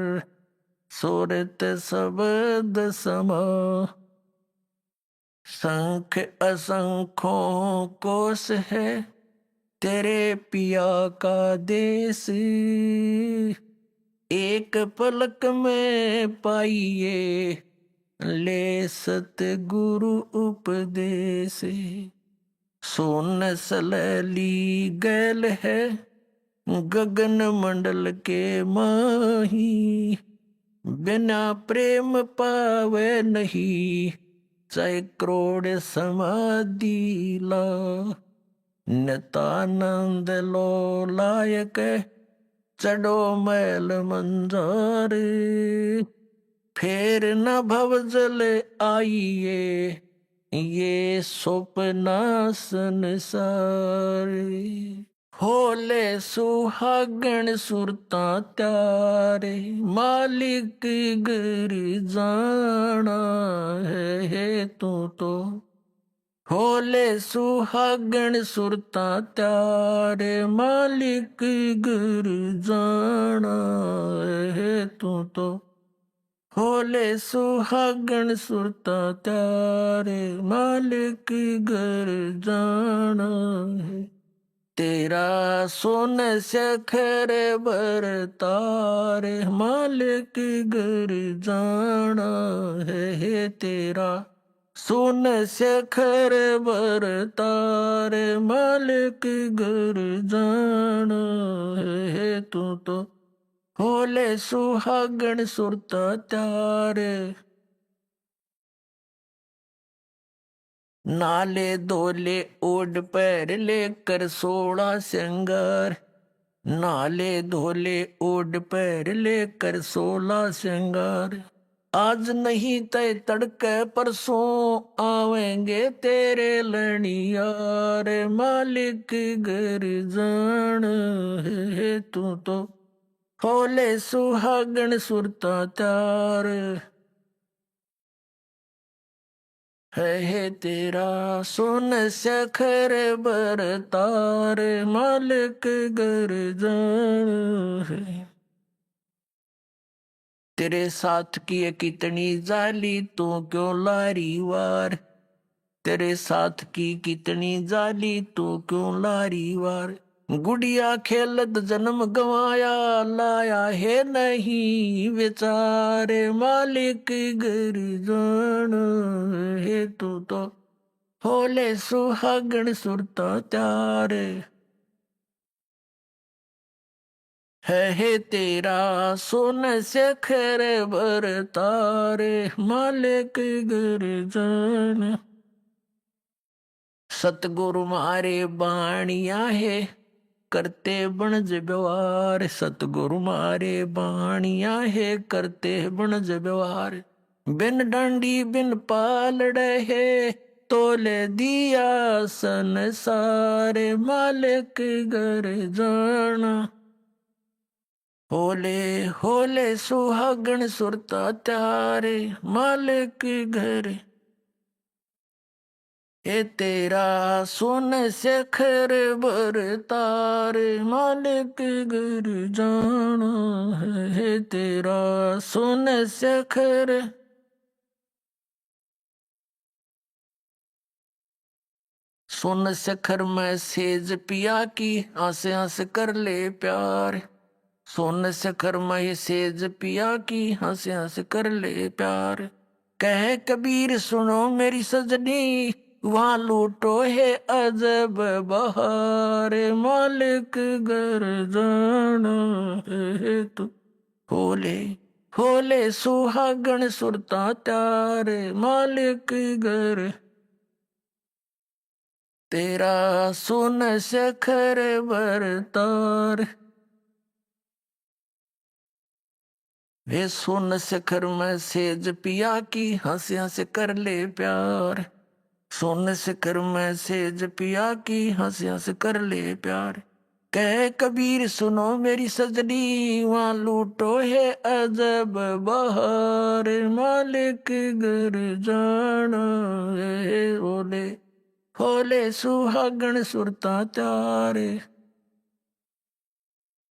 F: सोरत शब्द समा। संख असंखों कोश है, तेरे पिया का देश। एक पलक में पाइए, ले सतगुरु उपदेश। सोन सलैली गैल है, गगन मंडल के माही। बिना प्रेम पावे नहीं, चाहे करोड़ समाधि ला। नितानंद लो लायक, चढ़ो मैल मंजार। फेर न भव जल आइए, ये स्वप्ना संसार। होले सुहागण सुरता त्यारे, मालिक घर जाना है तू तो। होले सुहागण सुरता त्यारे, मालिक घर जाना है तू तो। होले सुहागण सुरता त्यारे, मालिक घर जाना है। तेरा सोन सखर बरतारे, मालिक घर जाना है। तेरा सोन सखर बरतारे, मालिक घर जाना है तू तो। होले सुहागण सुरता त्यारे, नाले धोले ओढ़ पैर लेकर 16 श्रृंगार। नाले धोले ओढ़ पैर लेकर 16 श्रृंगार। आज नहीं तय तड़के परसों, आवेंगे तेरे लणियार। मालिक घर जान है तू तो। होले सुहागण सुरता त्यार, है तेरा सोन सखर बरतार। मालिक घर जान है। तेरे साथ की कितनी जाली, तू क्यों लारी वार। तेरे साथ की कितनी जाली, तू क्यों लारी वार। गुड़िया खेलत जन्म गवाया, लाया है नहीं बेचारे। मालिक घर जान है तू तो। होले सुहागण सुरता त्यार, है तेरा सोन सखर बरतार। मालिक घर जान। सतगुरु मारे बाणिया है, करते बनज व्यवहार। सतगुरु मारे बाणिया है, करते बनज व्यवहार। बिन डांडी बिन पालड़े है, तोले दिया संसार। मालिक घर जाना। होले होले सुहागण सुरता त्यारे, मालिक घर। ए तेरा सोन सखर बरतार। मालिक घर जाना है तेरा सोन सखर। सोन सखर में सेज पिया की, आस आस कर ले प्यार। सोन सखर में सेज पिया की, हंस हंस कर ले प्यार। कह कबीर सुनो मेरी सजनी, वहां लूटो है अजब बहार। मालिक घर जाना है तू। होले होले सुहागण सुरता त्यार। मालिक घर तेरा सोन सखर बरतार। वे सुन शिखर में सेज पिया की, हंस हंस कर ले प्यार। सुन शिखर में सेज पिया की, हंस हंस कर ले प्यार। कह कबीर सुनो मेरी सजनी, वहां लूटो है अजब बहार। मालिक घर जाना है बोले, होले सुहागण सुरता त्यार।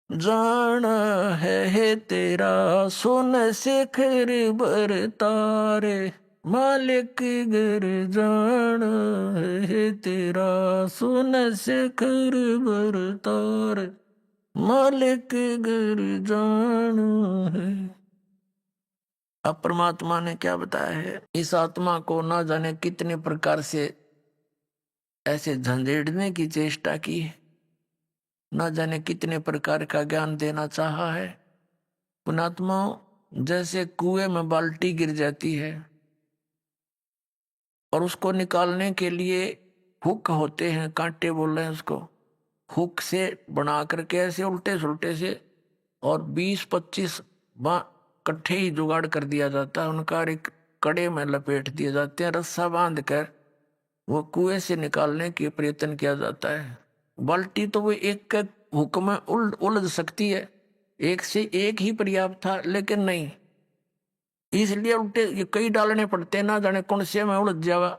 F: जाना है तेरा सुन शिखर बर तारे। मालिक घर जाना है तेरा सुन शिखर बर तारे। मालिक घर जाना है। अब परमात्मा ने क्या बताया है, इस आत्मा को ना जाने कितने प्रकार से ऐसे झंझेड़ने की चेष्टा की है, ना जाने कितने प्रकार का ज्ञान देना चाहा है। पुणात्मा जैसे कुएं में बाल्टी गिर जाती है और उसको निकालने के लिए हुक होते हैं, कांटे बोल रहे हैं उसको, हुक से बना करके ऐसे उल्टे सुलटे से और 20-25 कट्ठे ही जुगाड़ कर दिया जाता है उनका, एक कड़े में लपेट दिए जाते हैं, रस्सा बांध कर वो कुएं से निकालने के प्रयत्न किया जाता है। बाल्टी तो वो एक हुक में उलझ सकती है, एक से एक ही पर्याप्त था, लेकिन नहीं, इसलिए उल्टे ये कई डालने पड़ते, ना जाने कौन से में उलझ जावा,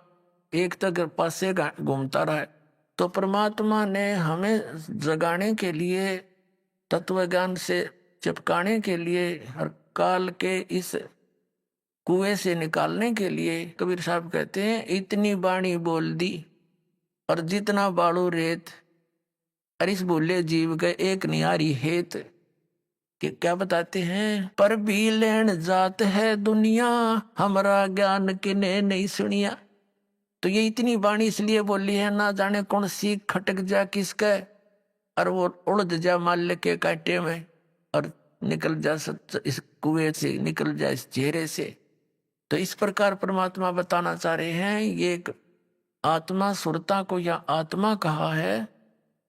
F: एक तक पासे घूमता रहा है। तो परमात्मा ने हमें जगाने के लिए, तत्व ज्ञान से चिपकाने के लिए, हर काल के इस कुएं से निकालने के लिए, कबीर साहब कहते हैं इतनी बाणी बोल दी और जितना बाड़ू रेत, अरिस बोले जीव के एक निहारी हेत। कि क्या बताते हैं, पर भी लेन जात है दुनिया, हमारा ज्ञान किने नहीं सुनिया। तो ये इतनी बाणी इसलिए बोली है, ना जाने कौन सी खटक जा किसका और वो उड़ जा माल्य के कांटे में और निकल जा इस कुएं से, निकल जा इस चेहरे से। तो इस प्रकार परमात्मा बताना चाह रहे हैं, ये एक आत्मा सुरता को या आत्मा कहा है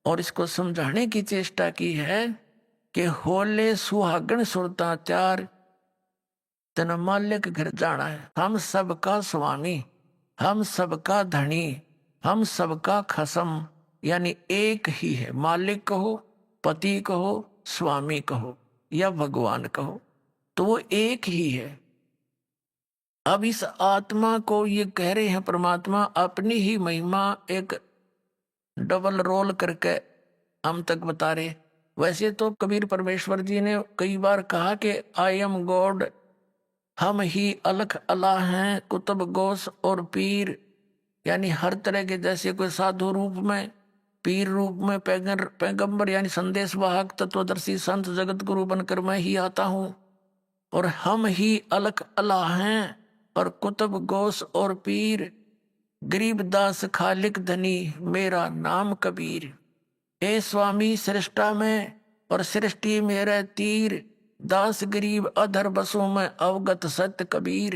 F: और इसको समझाने की चेष्टा की है कि होले सुहागण सुरता त्यार, तन मालिक घर जाना है। हम सबका स्वामी, हम सबका धनी, हम सबका खसम, यानी एक ही है। मालिक कहो, पति कहो, स्वामी कहो या भगवान कहो, तो वो एक ही है। अब इस आत्मा को ये कह रहे हैं परमात्मा अपनी ही महिमा एक डबल रोल करके हम तक बता रहे। वैसे तो कबीर परमेश्वर जी ने कई बार कहा कि आई एम गॉड, हम ही अलख अल्लाह हैं, कुतुब गौस और पीर, यानी हर तरह के, जैसे कोई साधु रूप में, पीर रूप में, पैगंबर यानी संदेश वाहक, तत्वदर्शी संत जगत गुरु बनकर मैं ही आता हूँ। और हम ही अलख अल्लाह हैं और कुतुब गौस और पीर, गरीब दास खालिक धनी, मेरा नाम कबीर। ए स्वामी सृष्टा में और सृष्टि मेरा तीर, दास गरीब अधर बसों में अवगत सत्य कबीर।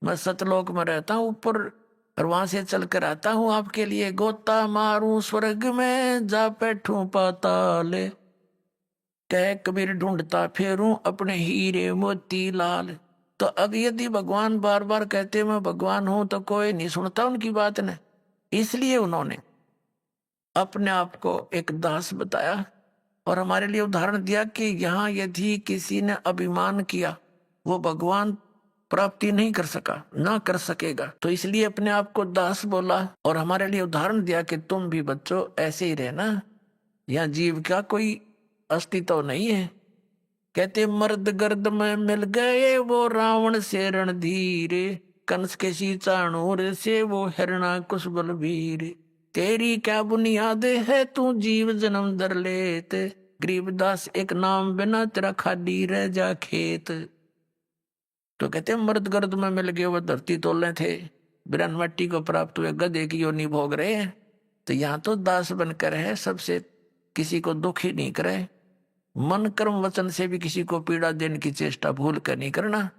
F: मैं सतलोक में रहता हूँ ऊपर और वहां से चल कर आता हूँ आपके लिए, गोता मारूं स्वर्ग में जा बैठूं पाताल। कह कबीर ढूंढता फेरूं अपने हीरे मोती लाल। तो अब यदि भगवान बार बार कहते मैं भगवान हूं तो कोई नहीं सुनता उनकी बात ने, इसलिए उन्होंने अपने आप को एक दास बताया और हमारे लिए उदाहरण दिया कि यहाँ यदि किसी ने अभिमान किया वो भगवान प्राप्ति नहीं कर सका, ना कर सकेगा। तो इसलिए अपने आप को दास बोला और हमारे लिए उदाहरण दिया कि तुम भी बच्चों ऐसे ही रहना, यहाँ जीव का कोई अस्तित्व नहीं है। कहते मर्द गर्द में मिल गए वो रावण से रणधीर, कंस के सी चाणूर से वो हिरणा कुश बलवीर। तेरी क्या बुनियाद है तू जीव जन्म दर लेत, गरीबदास एक नाम बिना तेरा खाली रह जा खेत। तो कहते मर्द गर्द में मिल गए वो धरती तोले थे, बिरन मट्टी को प्राप्त हुए गधे की योनि भोग रहे हैं। तो यहाँ तो दास बनकर है, सबसे किसी को दुखी नहीं करे, मन कर्म वचन से भी किसी को पीड़ा देने की चेष्टा भूल कर नहीं करना।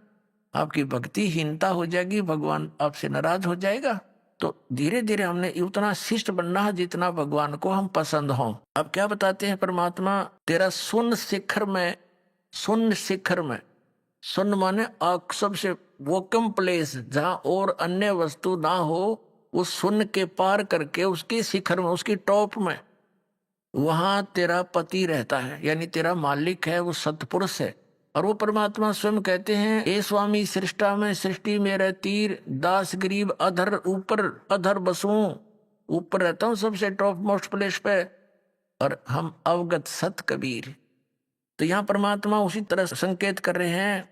F: आपकी भक्तिहीनता हो जाएगी, भगवान आपसे नाराज हो जाएगा। तो धीरे धीरे हमने उतना शिष्ट बनना है जितना भगवान को हम पसंद हों। अब क्या बताते हैं परमात्मा, तेरा सुन शिखर में, सुन शिखर में सुन माने आग, सबसे वोकम प्लेस जहां और अन्य वस्तु ना हो, उस सुन के पार करके उसकी शिखर में, उसकी टॉप में, वहां तेरा पति रहता है, यानी तेरा मालिक है, वो सतपुरुष है। और वो परमात्मा स्वयं कहते हैं, ए स्वामी सृष्टा में सृष्टि मेरे तीर, दास गरीब अधर ऊपर अधर बसूं, ऊपर रहता हूं सबसे टॉप मोस्ट प्लेस पे, और हम अवगत सत कबीर। तो यहां परमात्मा उसी तरह संकेत कर रहे हैं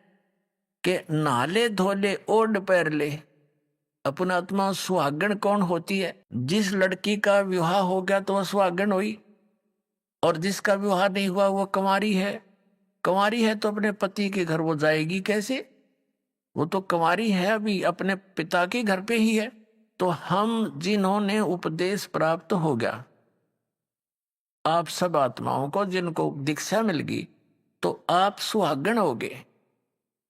F: कि नाले धोले ओढ़ पैर ले। अपन आत्मा सुहागण कौन होती है? जिस लड़की का विवाह हो गया तो वह सुहागण हुई, और जिसका विवाह नहीं हुआ वो कंवारी है। कंवारी है तो अपने पति के घर वो जाएगी कैसे? वो तो कंवारी है, अभी अपने पिता के घर पे ही है। तो हम जिन्होंने उपदेश प्राप्त हो गया, आप सब आत्माओं को जिनको दीक्षा मिल गई, तो आप सुहागण हो गए।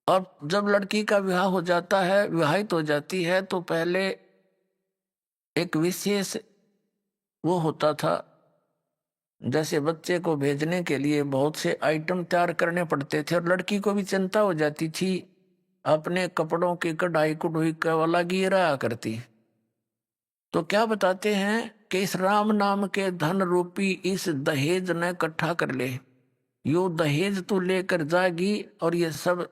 F: और जब लड़की का विवाह हो जाता है, विवाहित हो जाती है, तो पहले एक विशेष वो होता था, जैसे बच्चे को भेजने के लिए बहुत से आइटम तैयार करने पड़ते थे, और लड़की को भी चिंता हो जाती थी, अपने कपड़ों की कढ़ाई कुढ़ाई का वाला गिरा करती। तो क्या बताते हैं कि इस राम नाम के धन रूपी इस दहेज ने इकट्ठा कर ले, यो दहेज तू लेकर जागी, और ये सब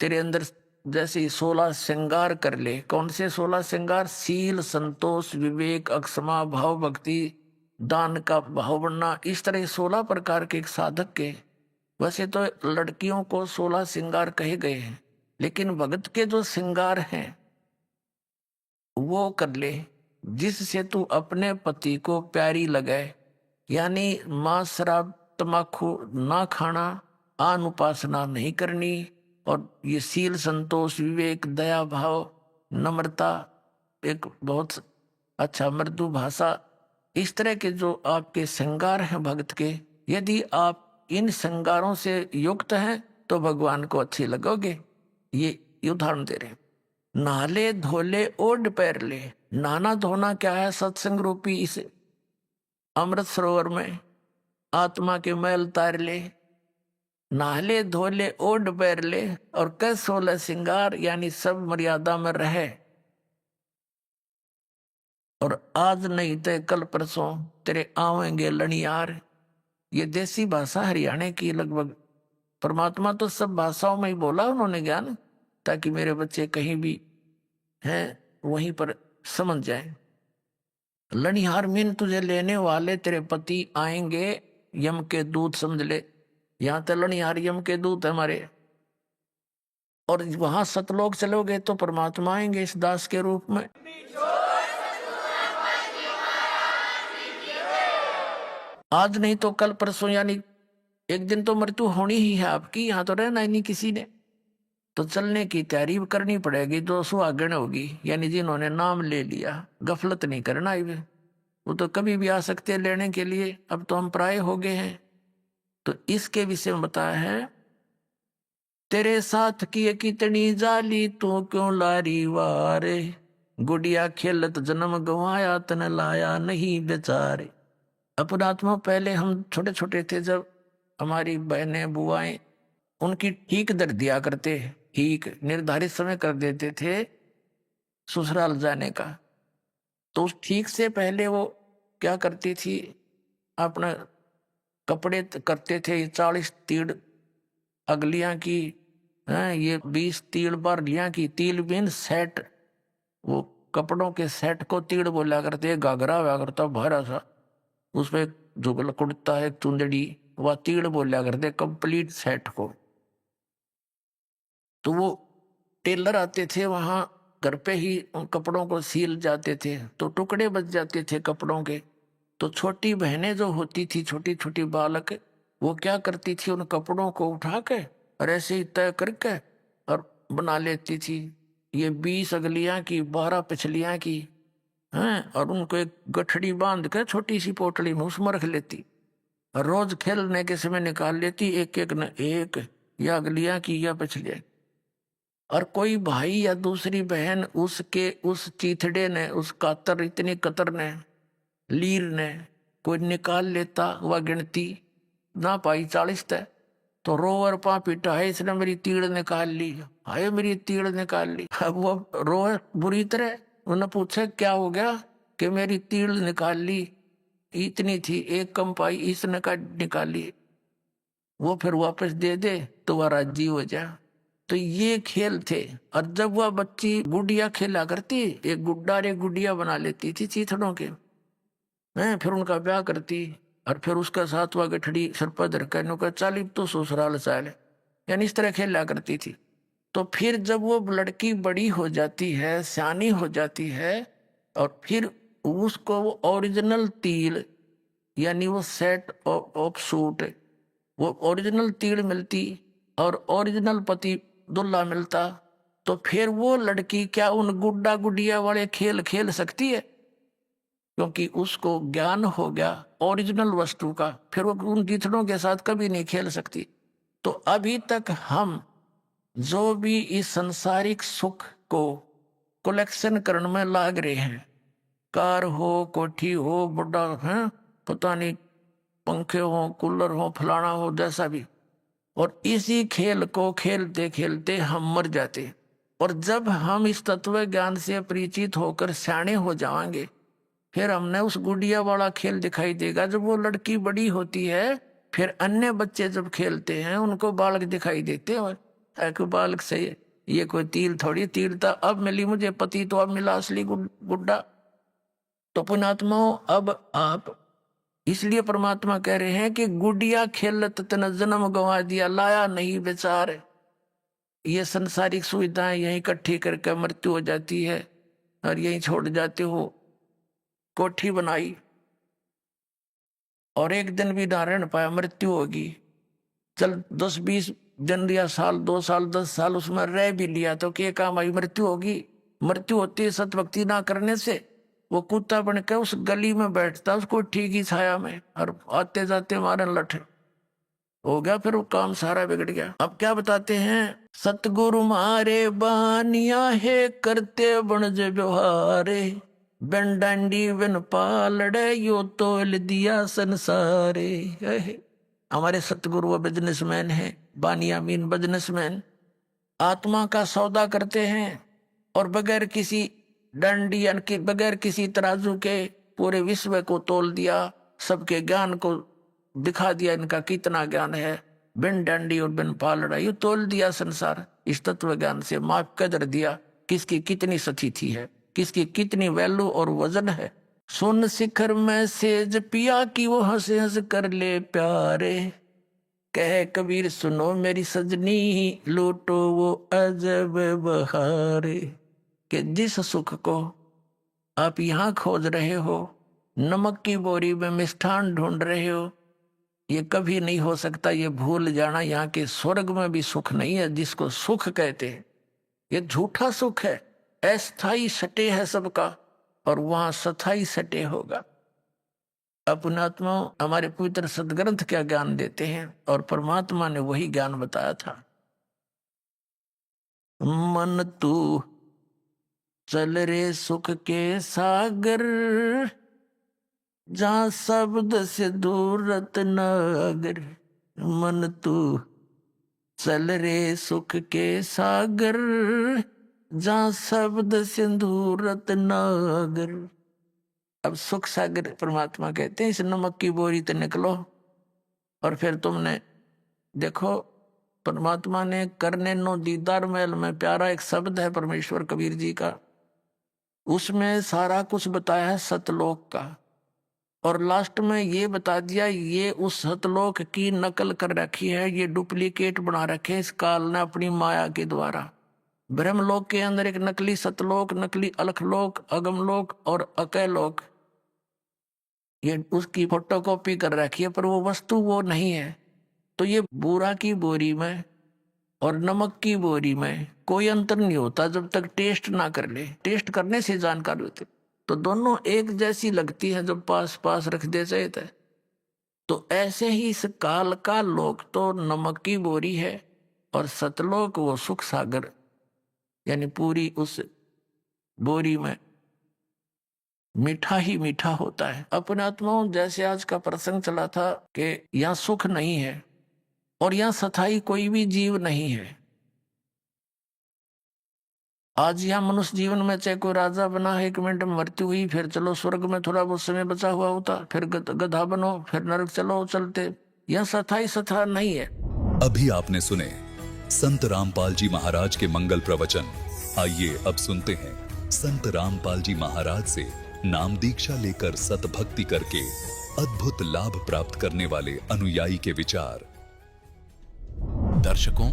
F: तेरे अंदर जैसे 16 श्रृंगार कर ले। कौन से 16 श्रृंगार? शील, संतोष, विवेक, अक्षमा, भाव, भक्ति, दान का भाव बनना, इस तरह 16 प्रकार के एक साधक के। वैसे तो लड़कियों को 16 श्रृंगार कहे गए हैं, लेकिन भगत के जो श्रृंगार हैं वो कर ले, जिससे तू अपने पति को प्यारी लगे। यानी मांस, शराब, तमाकू ना खाना, आन उपासना नहीं करनी, और ये शील, संतोष, विवेक, दया भाव, नम्रता, एक बहुत अच्छा मृदु भाषा, इस तरह के जो आपके श्रृंगार हैं भक्त के, यदि आप इन श्रृंगारों से युक्त हैं तो भगवान को अच्छे लगोगे। ये उदाहरण दे रहे। नहाले धोले ओढ़ पैर ले। नहाना धोना क्या है? सत्संग रूपी इस अमृत सरोवर में आत्मा के मैल तार ले। नहाले धोले ओढ़ पैर ले, और कै 16 श्रृंगार, यानी सब मर्यादा में रहे। और आज नहीं तो कल परसों तेरे आवेंगे लनियार। ये देसी भाषा हरियाणा की लगभग। परमात्मा तो सब भाषाओं में ही बोला उन्होंने ज्ञान, ताकि मेरे बच्चे कहीं भी हैं वहीं पर समझ जाए। लनिहार मीन तुझे लेने वाले तेरे पति आएंगे, यम के दूत समझ ले। यहां तो लनिहार यम के दूत है हमारे। और वहां सतलोक चलोगे तो परमात्मा आएंगे इस दास के रूप में। आज नहीं तो कल परसों, यानी एक दिन तो मृत्यु होनी ही है आपकी, यहां तो रहना ही नहीं किसी ने। तो चलने की तैयारी करनी पड़ेगी। जो सुहागण होगी, यानी जिन्होंने नाम ले लिया, गफलत नहीं करना। वो तो कभी भी आ सकते हैं लेने के लिए, अब तो हम प्राय हो गए हैं। तो इसके विषय में बताया है, तेरे साथ की कितनी जाली तू क्यों लारी वारे, गुड़िया खेलत जन्म गवाया तन लाया नहीं बेचारे। अपन आत्मा पहले हम छोटे छोटे थे, जब हमारी बहनें बुआएं उनकी ठीक दर दिया करते, ठीक निर्धारित समय कर देते थे ससुराल जाने का। तो उस ठीक से पहले वो क्या करती थी, अपना कपड़े करते थे 40 तीड़ अगलियां की, ये 20 तीड़ बारलियां की। तील बिन सेट, वो कपड़ों के सेट को तीड़ बोला करते। घाघरा हुआ करता भरा सा, उसमें जुगल कुर्ता है, चुंदड़ी, वह तीड़ बोला करते कंप्लीट सेट को। तो वो टेलर आते थे वहां, घर पे ही उन कपड़ों को सील जाते थे, तो टुकड़े बच जाते थे कपड़ों के। तो छोटी बहनें जो होती थी, छोटी छोटी बालक, वो क्या करती थी, उन कपड़ों को उठा के और ऐसे ही तय करके और बना लेती थी। ये 20 अगलियां की, 12 पिछलियां की हैं, और उनको एक गठड़ी बांध के छोटी सी पोटली में उसमें रख लेती, और रोज खेलने के समय निकाल लेती, एक एक न एक, या अगलियां की या पिछलियां। और कोई भाई या दूसरी बहन उसके उस चीथड़े ने, उस कातर, इतनी कतर ने, लीर ने कोई निकाल लेता, वह गिनती ना पाई 40 तय, तो रोवर पा पीटा है, इसने मेरी तीड़ निकाल ली, हाय मेरी तीड़ निकाल ली। अब वो रोए बुरी तरह। उन्होंने पूछा क्या हो गया? कि मेरी तीड़ निकाल ली, इतनी थी, एक कम पाई, इसने का निकाली। वो फिर वापस दे दे तो वह राजी हो जा। तो ये खेल थे। और जब वह बच्ची गुड़िया खेला करती, एक गुड्डा और एक गुड़िया बना लेती थी चीथड़ों के, हैं, फिर उनका ब्याह करती, और फिर उसका सातवा गठड़ी सर पर धरकर का चाली तो ससुराल साल, यानी इस तरह खेला करती थी। तो फिर जब वो लड़की बड़ी हो जाती है, सियानी हो जाती है, और फिर उसको वो ओरिजिनल तिल, यानी वो सेट ऑफ सूट, वो ओरिजिनल तीड़ मिलती और ओरिजिनल पति दुल्हा मिलता, तो फिर वो लड़की क्या उन गुड्डा गुडिया वाले खेल खेल सकती है? क्योंकि उसको ज्ञान हो गया ओरिजिनल वस्तु का, फिर वो उन गीथड़ों के साथ कभी नहीं खेल सकती। तो अभी तक हम जो भी इस संसारिक सुख को कलेक्शन करने में लाग रहे हैं, कार हो, कोठी हो, बुढ़ा है, पता नहीं पंखे हो, कूलर हो, फलाना हो, जैसा भी, और इसी खेल को खेलते खेलते हम मर जाते। और जब हम इस तत्व ज्ञान से परिचित होकर सियाणे हो जाएंगे, फिर हमने उस गुड़िया वाला खेल दिखाई देगा। जब वो लड़की बड़ी होती है, फिर अन्य बच्चे जब खेलते हैं उनको बालक दिखाई देते हैं, और बालक से ये कोई तीर थोड़ी, तीर था अब मिली मुझे पति, तो अब मिला असली गुड्डा। तो पुण्यात्माओं, अब आप, इसलिए परमात्मा कह रहे हैं कि गुडिया खेलत तन जन्म गंवा दिया, लाया नहीं बेचार। ये संसारिक सुविधाएं यहीं इकट्ठी करके मृत्यु हो जाती है और यहीं छोड़ जाते हो। कोठी बनाई और एक दिन भी ना रह पाया, मृत्यु होगी। चल 10-20 दिन या साल, 2 साल, 10 साल उसमें रह भी लिया तो क्या काम आई? मृत्यु होगी। मृत्यु होती है सतभक्ति ना करने से। वो कुत्ता बन के उस गली में बैठता, उसको ठीक ही छाया में, और आते जाते मारन लठ हो गया, फिर वो काम सारा बिगड़ गया। अब क्या बताते हैं? सतगुरु मारे बानिया है, करते बनज व्यवहारे, बिन डांडी बिन पालड़े, यो तोल दिया संसारे। हमारे सतगुरु वो बिजनेसमैन है, बानिया मीन बिजनेसमैन, आत्मा का सौदा करते हैं और बगैर किसी डंडी यानी बगैर किसी तराजू के पूरे विश्व को तोल दिया, सबके ज्ञान को दिखा दिया इनका कितना ज्ञान है। बिन डंडी और बिन पालड़ा, ये तोल दिया संसार इस तत्व ज्ञान से, माप कदर दिया किसकी कितनी स्थिति है, किसकी कितनी वैल्यू और वजन है। सुन शिखर में सेज पिया की वो हंस हंस कर ले प्यारे, कह कबीर सुनो मेरी सजनी, लूटो वो अजब बहारे। कि जिस सुख को आप यहाँ खोज रहे हो, नमक की बोरी में मिष्ठान ढूंढ रहे हो, ये कभी नहीं हो सकता। ये भूल जाना, यहाँ के स्वर्ग में भी सुख नहीं है जिसको सुख कहते हैं। ये झूठा सुख है, अस्थाई सटे है सबका, और वहां स्थाई सटे होगा। अपनात्मा हमारे पवित्र सदग्रंथ क्या ज्ञान देते हैं, और परमात्मा ने वही ज्ञान बताया था। मन तू चल रे सुख के सागर, जहां शब्द से दूरत नागर। मन तू चल रे सुख के सागर, जहां शब्द से दूरत नागर। अब सुख सागर परमात्मा कहते हैं, इस नमक की बोरी से निकलो। और फिर तुमने देखो, परमात्मा ने करने नो दीदार महल में प्यारा एक शब्द है परमेश्वर कबीर जी का, उसमें सारा कुछ बताया है सतलोक का, और लास्ट में ये बता दिया ये उस सतलोक की नकल कर रखी है, ये डुप्लीकेट बना रखे इस काल ने अपनी माया के द्वारा। ब्रह्मलोक के अंदर एक नकली सतलोक, नकली अलखलोक, अगमलोक और अकैलोक, ये उसकी फोटोकॉपी कर रखी है, पर वो वस्तु वो नहीं है। तो ये बूरा की बोरी में और नमक की बोरी में कोई अंतर नहीं होता जब तक टेस्ट ना कर ले। टेस्ट करने से जानकारी होती, तो दोनों एक जैसी लगती है जब पास पास रख दे जाते। तो ऐसे ही इस काल का लोक तो नमक की बोरी है, और सतलोक वो सुख सागर, यानी पूरी उस बोरी में मीठा ही मीठा होता है। अपने आत्माओं, जैसे आज का प्रसंग चला था कि यहाँ सुख नहीं है, और यहाँ स्थायी कोई भी जीव नहीं है। आज यहाँ मनुष्य जीवन में चाहे कोई राजा बना है, 1 मिनट में मृत्यु हुई, फिर चलो स्वर्ग में थोड़ा बहुत समय बचा हुआ होता, फिर गधा बनो, फिर नरक चलो चलते। यह स्थायी सथा नहीं है।
G: अभी आपने सुने संत रामपाल जी महाराज के मंगल प्रवचन। आइए अब सुनते हैं संत रामपाल जी महाराज से नाम दीक्षा लेकर सतभक्ति करके अद्भुत लाभ प्राप्त करने वाले अनुयायी के विचार।
C: दर्शकों,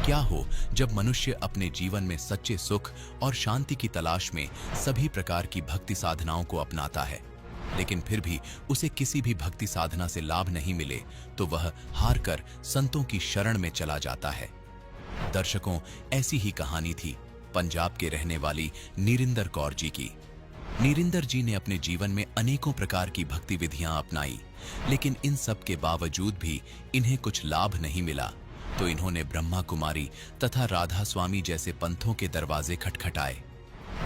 C: क्या हो जब मनुष्य अपने जीवन में सच्चे सुख और शांति की तलाश में सभी प्रकार की भक्ति साधनाओं को अपनाता है, लेकिन फिर भी उसे किसी भी भक्ति साधना से लाभ नहीं मिले तो वह हार कर संतों की शरण में चला जाता है। दर्शकों, ऐसी ही कहानी थी पंजाब के रहने वाली नीरिंदर कौर जी की। नीरिंदर जी ने अपने जीवन में अनेकों प्रकार की भक्ति विधियां अपनाई, लेकिन इन सब के बावजूद भी इन्हें कुछ लाभ नहीं मिला, तो इन्होंने ब्रह्मा कुमारी तथा राधा स्वामी जैसे पंथों के दरवाजे खटखटाए।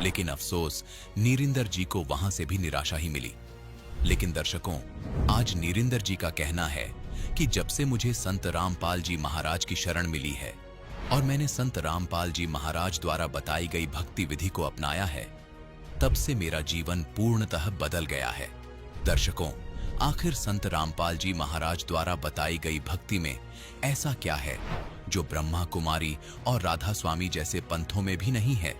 C: लेकिन अफसोस, नीरिंदर जी को वहां से भी निराशा ही मिली। लेकिन दर्शकों, आज नीरिंदर जी का कहना है कि जब से मुझे संत रामपाल जी महाराज की शरण मिली है और मैंने संत रामपाल जी महाराज द्वारा बताई गई भक्ति विधि को अपनाया है, तब से मेरा जीवन पूर्णतः बदल गया है। दर्शकों, आखिर संत रामपाल जी महाराज द्वारा बताई गई भक्ति में ऐसा क्या है जो ब्रह्मा कुमारी और राधा स्वामी जैसे पंथों में भी नहीं है?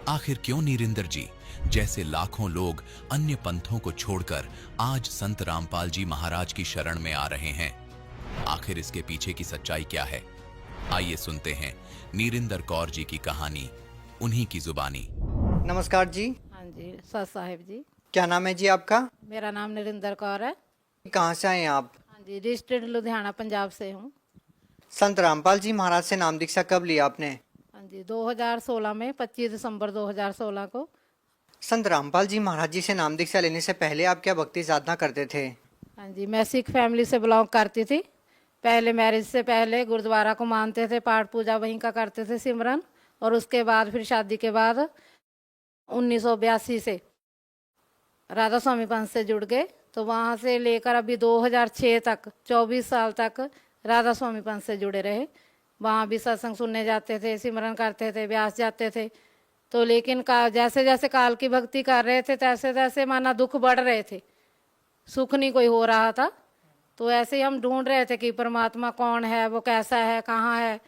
C: आखिर क्यों नीरिंदर जी जैसे लाखों लोग अन्य पंथों को छोड़कर आज संत रामपाल जी महाराज की शरण में आ रहे हैं? आखिर इसके पीछे की सच्चाई क्या है? आइए सुनते हैं नीरिंदर कौर जी की कहानी, उन्हीं की जुबानी।
D: नमस्कार जी।
H: हाँ जी, सत साहिब जी।
D: क्या नाम है जी आपका?
H: मेरा नाम नरिंदर कौर है।
D: कहाँ से आए हैं आप?
H: हाँ जी, डिस्ट्रिक्ट लुधियाना पंजाब से हूँ।
D: संत रामपाल जी महाराज से नाम दीक्षा कब लिया आपने?
H: हाँ जी, 2016 में 25 दिसंबर 2016 को।
D: संत रामपाल जी महाराज जी से नाम दीक्षा लेने से पहले आप क्या भक्ति साधना करते थे?
H: हाँ जी, मैं सिख फैमिली से बिलोंग करती थी। पहले मैरिज से पहले गुरुद्वारा को मानते थे, पाठ पूजा वहीं का करते थे, सिमरन। और उसके बाद फिर शादी के बाद 1982 से राधा स्वामी पंथ से जुड़ गए। तो वहाँ से लेकर अभी 2006 तक 24 साल तक राधा स्वामी पंथ से जुड़े रहे। वहाँ भी सत्संग सुनने जाते थे, सिमरन करते थे, ब्यास जाते थे। तो लेकिन जैसे जैसे काल की भक्ति कर रहे थे तैसे तैसे माना दुख बढ़ रहे थे, सुख नहीं कोई हो रहा था। तो ऐसे ही हम ढूंढ रहे थे कि परमात्मा कौन है, वो कैसा है, कहाँ है।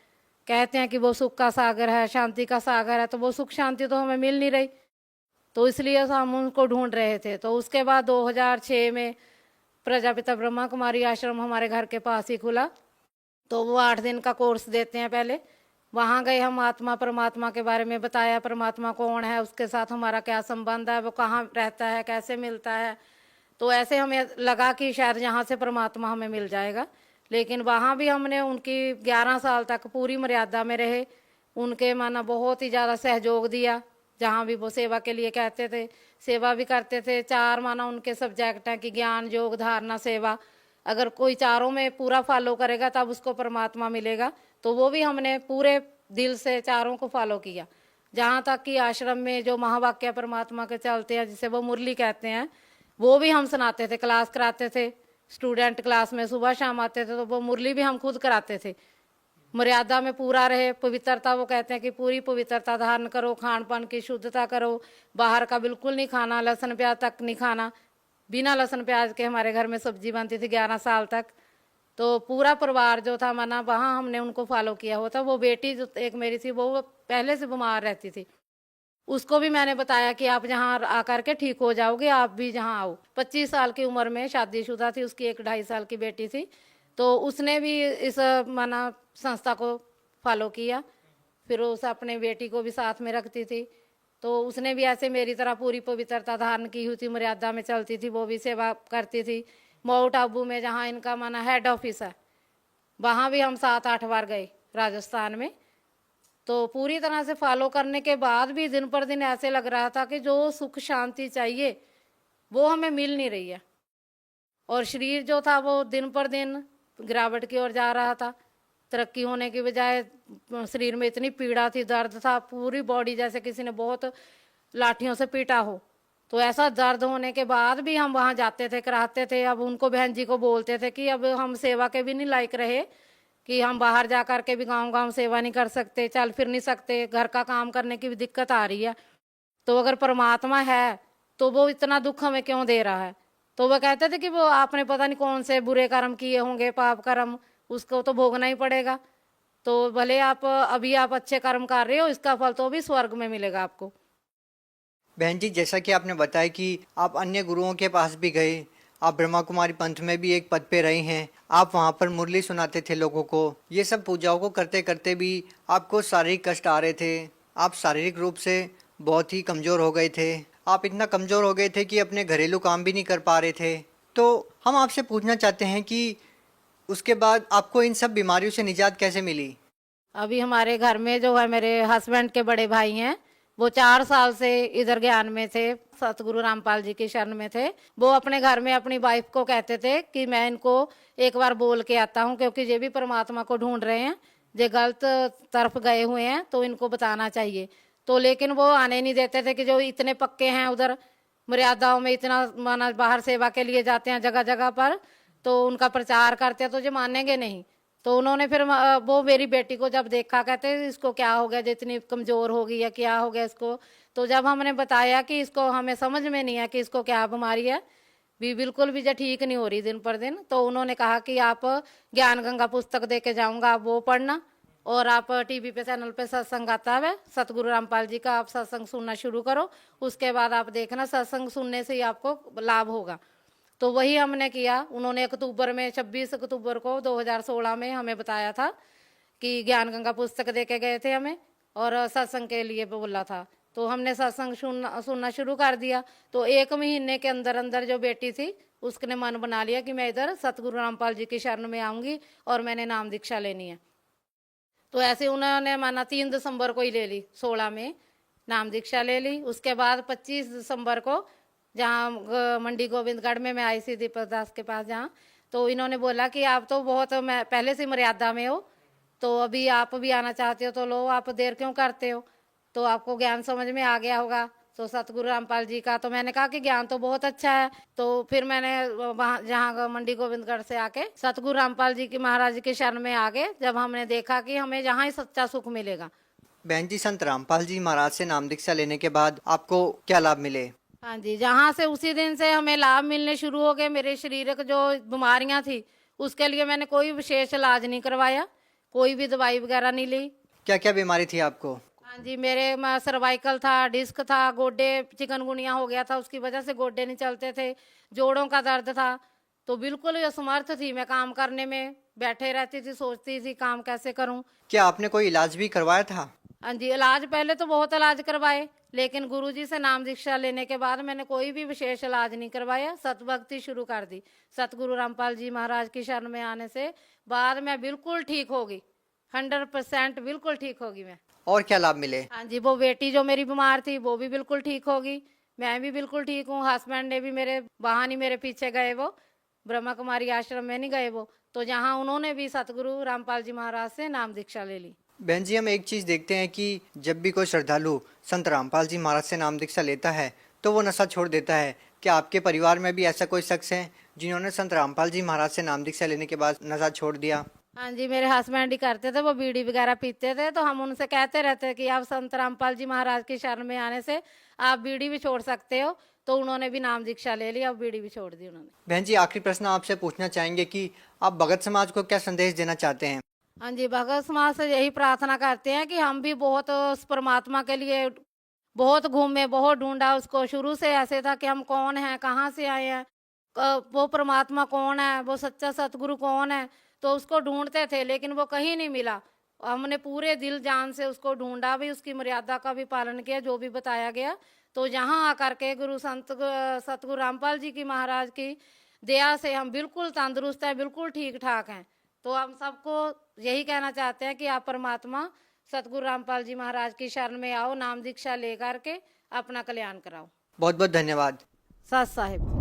H: कहते हैं कि वो सुख का सागर है, शांति का सागर है, तो वो सुख शांति तो हमें मिल नहीं रही। तो इसलिए हम उनको ढूंढ रहे थे। तो उसके बाद 2006 में प्रजापिता ब्रह्मा कुमारी आश्रम हमारे घर के पास ही खुला। तो वो 8 दिन का कोर्स देते हैं। पहले वहाँ गए, हम आत्मा परमात्मा के बारे में बताया, परमात्मा कौन है, उसके साथ हमारा क्या संबंध है, वो कहाँ रहता है, कैसे मिलता है। तो ऐसे हमें लगा कि शायद यहाँ से परमात्मा हमें मिल जाएगा। लेकिन वहाँ भी हमने उनकी 11 साल तक पूरी मर्यादा में रहे। उनके माना बहुत ही ज़्यादा सहयोग दिया। जहाँ भी वो सेवा के लिए कहते थे सेवा भी करते थे। 4 माना उनके सब्जेक्ट हैं कि ज्ञान, योग, धारणा, सेवा। अगर कोई चारों में पूरा फॉलो करेगा तब उसको परमात्मा मिलेगा। तो वो भी हमने पूरे दिल से चारों को फॉलो किया। जहाँ तक कि आश्रम में जो महावाक्य परमात्मा के चलते हैं, जिसे वो मुरली कहते हैं, वो भी हम सुनाते थे, क्लास कराते थे। स्टूडेंट क्लास में सुबह शाम आते थे तो वो मुरली भी हम खुद कराते थे। मर्यादा में पूरा रहे, पवित्रता, वो कहते हैं कि पूरी पवित्रता धारण करो, खान पान की शुद्धता करो, बाहर का बिल्कुल नहीं खाना, लहसुन प्याज तक नहीं खाना। बिना लहसुन प्याज के हमारे घर में सब्जी बनती थी 11 साल तक। तो पूरा परिवार जो था माना, वहाँ हमने उनको फॉलो किया होता। वो बेटी जो एक मेरी थी, वो पहले से बीमार रहती थी। उसको भी मैंने बताया कि आप यहाँ आकर के ठीक हो जाओगे, आप भी यहाँ आओ। 25 साल की उम्र में शादीशुदा थी, उसकी 1 ढाई साल की बेटी थी। तो उसने भी इस माना संस्था को फॉलो किया। फिर उस अपने बेटी को भी साथ में रखती थी। तो उसने भी ऐसे मेरी तरह पूरी पवित्रता धारण की हुई थी, मर्यादा में चलती थी, वो भी सेवा करती थी। माउंट आबू में जहाँ इनका माना हेड ऑफिस है, वहाँ भी हम 7-8 बार गए, राजस्थान में। तो पूरी तरह से फॉलो करने के बाद भी दिन पर दिन ऐसे लग रहा था कि जो सुख शांति चाहिए वो हमें मिल नहीं रही है। और शरीर जो था वो दिन पर दिन गिरावट की ओर जा रहा था। तरक्की होने की बजाय शरीर में इतनी पीड़ा थी, दर्द था, पूरी बॉडी जैसे किसी ने बहुत लाठियों से पीटा हो। तो ऐसा दर्द होने के बाद भी हम वहाँ जाते थे, कराते थे। अब उनको बहन जी को बोलते थे कि अब हम सेवा के भी नहीं लायक रहे, कि हम बाहर जा कर के भी गांव गांव सेवा नहीं कर सकते, चल फिर नहीं सकते, घर का काम करने की भी दिक्कत आ रही है। तो अगर परमात्मा है तो वो इतना दुख हमें क्यों दे रहा है? तो वो कहते थे कि वो आपने पता नहीं कौन से बुरे कर्म किए होंगे, पाप कर्म, उसको तो भोगना ही पड़ेगा। तो भले आप अभी आप अच्छे कर्म कर रहे हो, इसका फल तो भी स्वर्ग में मिलेगा आपको।
D: बहन जी, जैसा कि आपने बताया कि आप अन्य गुरुओं के पास भी गए, आप ब्रह्मा कुमारी पंथ में भी एक पद पे रही हैं, आप वहाँ पर मुरली सुनाते थे लोगों को। ये सब पूजाओं को करते करते भी आपको शारीरिक कष्ट आ रहे थे, आप शारीरिक रूप से बहुत ही कमज़ोर हो गए थे। आप इतना कमज़ोर हो गए थे कि अपने घरेलू काम भी नहीं कर पा रहे थे। तो हम आपसे पूछना चाहते हैं कि उसके बाद आपको इन सब बीमारियों से निजात कैसे मिली?
H: अभी हमारे घर में जो है मेरे हस्बैंड के बड़े भाई हैं, वो 4 साल से इधर ज्ञान में थे, सतगुरु रामपाल जी की शरण में थे। वो अपने घर में अपनी वाइफ को कहते थे कि मैं इनको एक बार बोल के आता हूँ, क्योंकि ये भी परमात्मा को ढूंढ रहे हैं, ये गलत तरफ गए हुए हैं, तो इनको बताना चाहिए। तो लेकिन वो आने नहीं देते थे कि जो इतने पक्के हैं उधर मर्यादाओं में, इतना माना बाहर सेवा के लिए जाते हैं जगह जगह पर, तो उनका प्रचार करते हैं तो ये मानेंगे नहीं। तो उन्होंने फिर वो मेरी बेटी को जब देखा, कहते इसको क्या हो गया, जितनी कमज़ोर हो गई है, क्या हो गया इसको। तो जब हमने बताया कि इसको हमें समझ में नहीं है कि इसको क्या बीमारी है, भी बिल्कुल भी जो ठीक नहीं हो रही दिन पर दिन, तो उन्होंने कहा कि आप ज्ञान गंगा पुस्तक दे के जाऊँगा, आप वो पढ़ना, और आप टीवी पे चैनल पे सत्संग आता है सतगुरु रामपाल जी का, आप सत्संग सुनना शुरू करो, उसके बाद आप देखना सत्संग सुनने से ही आपको लाभ होगा। तो वही हमने किया। उन्होंने अक्टूबर में 26 अक्टूबर को 2016 में हमें बताया था कि ज्ञान गंगा पुस्तक दे के गए थे हमें, और सत्संग के लिए बोला था। तो हमने सत्संग सुनना शुरू कर दिया। तो 1 महीने के अंदर अंदर जो बेटी थी उसने मन बना लिया कि मैं इधर सतगुरु रामपाल जी की शरण में आऊँगी और मैंने नाम दीक्षा लेनी है। तो ऐसे उन्होंने माना 3 दिसंबर को ही ले ली, 16 में नाम दीक्षा ले ली। उसके बाद 25 दिसंबर को जहाँ मंडी गोविंदगढ़ में मैं आई थी दीपक दास के पास, जहाँ तो इन्होंने बोला कि आप तो बहुत मैं पहले से मर्यादा में हो, तो अभी आप भी आना चाहते हो तो लो, आप देर क्यों करते हो, तो आपको ज्ञान समझ में आ गया होगा तो सतगुरु रामपाल जी का। तो मैंने कहा कि ज्ञान तो बहुत अच्छा है। तो फिर मैंने वहाँ जहाँ मंडी गोविंदगढ़ से आके सतगुरु रामपाल जी की महाराज की शरण में आ गए, जब हमने देखा कि हमें जहाँ ही सच्चा सुख मिलेगा।
D: बहन जी, संत रामपाल जी महाराज से नाम दीक्षा लेने के बाद आपको क्या लाभ मिले?
H: हाँ जी, जहाँ से उसी दिन से हमें लाभ मिलने शुरू हो गए। मेरे शरीर की जो बीमारियाँ थी उसके लिए मैंने कोई विशेष इलाज नहीं करवाया, कोई भी दवाई वगैरह नहीं ली।
D: क्या क्या बीमारी थी आपको?
H: हाँ जी, मेरे सर्वाइकल था, डिस्क था, गोड्डे चिकनगुनिया हो गया था, उसकी वजह से गोड्डे नहीं चलते थे, जोड़ों का दर्द था। तो बिल्कुल असमर्थ थी मैं काम करने में, बैठे रहती थी, सोचती थी काम कैसे करूं।
D: क्या आपने कोई इलाज भी करवाया था?
H: हाँ जी, इलाज पहले तो बहुत इलाज करवाए, लेकिन गुरुजी से नाम दीक्षा लेने के बाद मैंने कोई भी विशेष इलाज नहीं करवाया, सतभक्ति शुरू कर दी। सतगुरु रामपाल जी महाराज की शरण में आने से बाद मैं बिल्कुल ठीक होगी, 100% बिल्कुल ठीक होगी मैं।
D: और क्या लाभ मिले?
H: हाँ जी, वो बेटी जो मेरी बीमार थी वो भी बिल्कुल ठीक होगी, मैं भी बिल्कुल ठीक हूँ। हस्बैंड ने भी मेरे वहाँ नहीं मेरे पीछे गए, वो ब्रह्मा कुमारी आश्रम में नहीं गए वो, तो जहाँ उन्होंने भी सतगुरु रामपाल जी महाराज से नाम दीक्षा ले ली।
D: बहन जी, हम एक चीज़ देखते हैं कि जब भी कोई श्रद्धालु संत रामपाल जी महाराज से नाम दीक्षा लेता है तो वो नशा छोड़ देता है। क्या आपके परिवार में भी ऐसा कोई शख्स है जिन्होंने संत रामपाल जी महाराज से नाम दीक्षा लेने के बाद नशा छोड़ दिया?
H: हाँ जी, मेरे हस्बैंड ही करते थे, वो बीड़ी वगैरह पीते थे, तो हम उनसे कहते रहते कि आप संत रामपाल जी महाराज की शरण में आने से आप बीड़ी भी छोड़ सकते हो, तो उन्होंने भी नाम दीक्षा ले ली, अब बीड़ी भी छोड़ दी उन्होंने।
D: बहन जी, आखिरी प्रश्न आपसे पूछना चाहेंगे कि आप भगत समाज को क्या संदेश देना चाहते हैं?
H: हाँ जी, भगत समाज से यही प्रार्थना करते हैं कि हम भी बहुत उस परमात्मा के लिए बहुत घूमे, बहुत ढूंढा उसको। शुरू से ऐसे था कि हम कौन हैं, कहाँ से आए हैं, वो परमात्मा कौन है, वो सच्चा सतगुरु कौन है, तो उसको ढूंढते थे, लेकिन वो कहीं नहीं मिला। हमने पूरे दिल जान से उसको ढूंढा भी, उसकी मर्यादा का भी पालन किया जो भी बताया गया। तो यहाँ आकर के गुरु संत सतगुरु रामपाल जी की महाराज की दया से हम बिल्कुल तंदुरुस्त हैं, बिल्कुल ठीक ठाक हैं। तो हम सबको यही कहना चाहते हैं कि आप परमात्मा सतगुरु रामपाल जी महाराज की शरण में आओ, नाम दीक्षा ले करके अपना कल्याण कराओ।
D: बहुत बहुत धन्यवाद।
H: सत साहिब।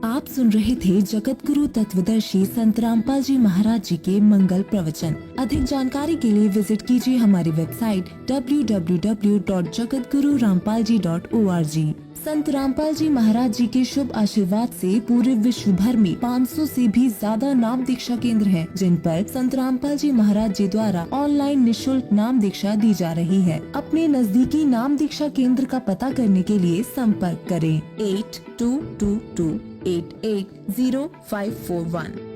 I: आप सुन रहे थे जगत गुरु तत्वदर्शी संत रामपाल जी महाराज जी के मंगल प्रवचन। अधिक जानकारी के लिए विजिट कीजिए हमारी वेबसाइट www.jagatgururampalji.org। संत रामपाल जी महाराज जी के शुभ आशीर्वाद से पूरे विश्व भर में 500 से भी ज्यादा नाम दीक्षा केंद्र हैं, जिन पर संत रामपाल जी महाराज जी द्वारा ऑनलाइन निशुल्क नाम दीक्षा दी जा रही है। अपने नजदीकी नाम दीक्षा केंद्र का पता करने के लिए संपर्क करें 8222880541।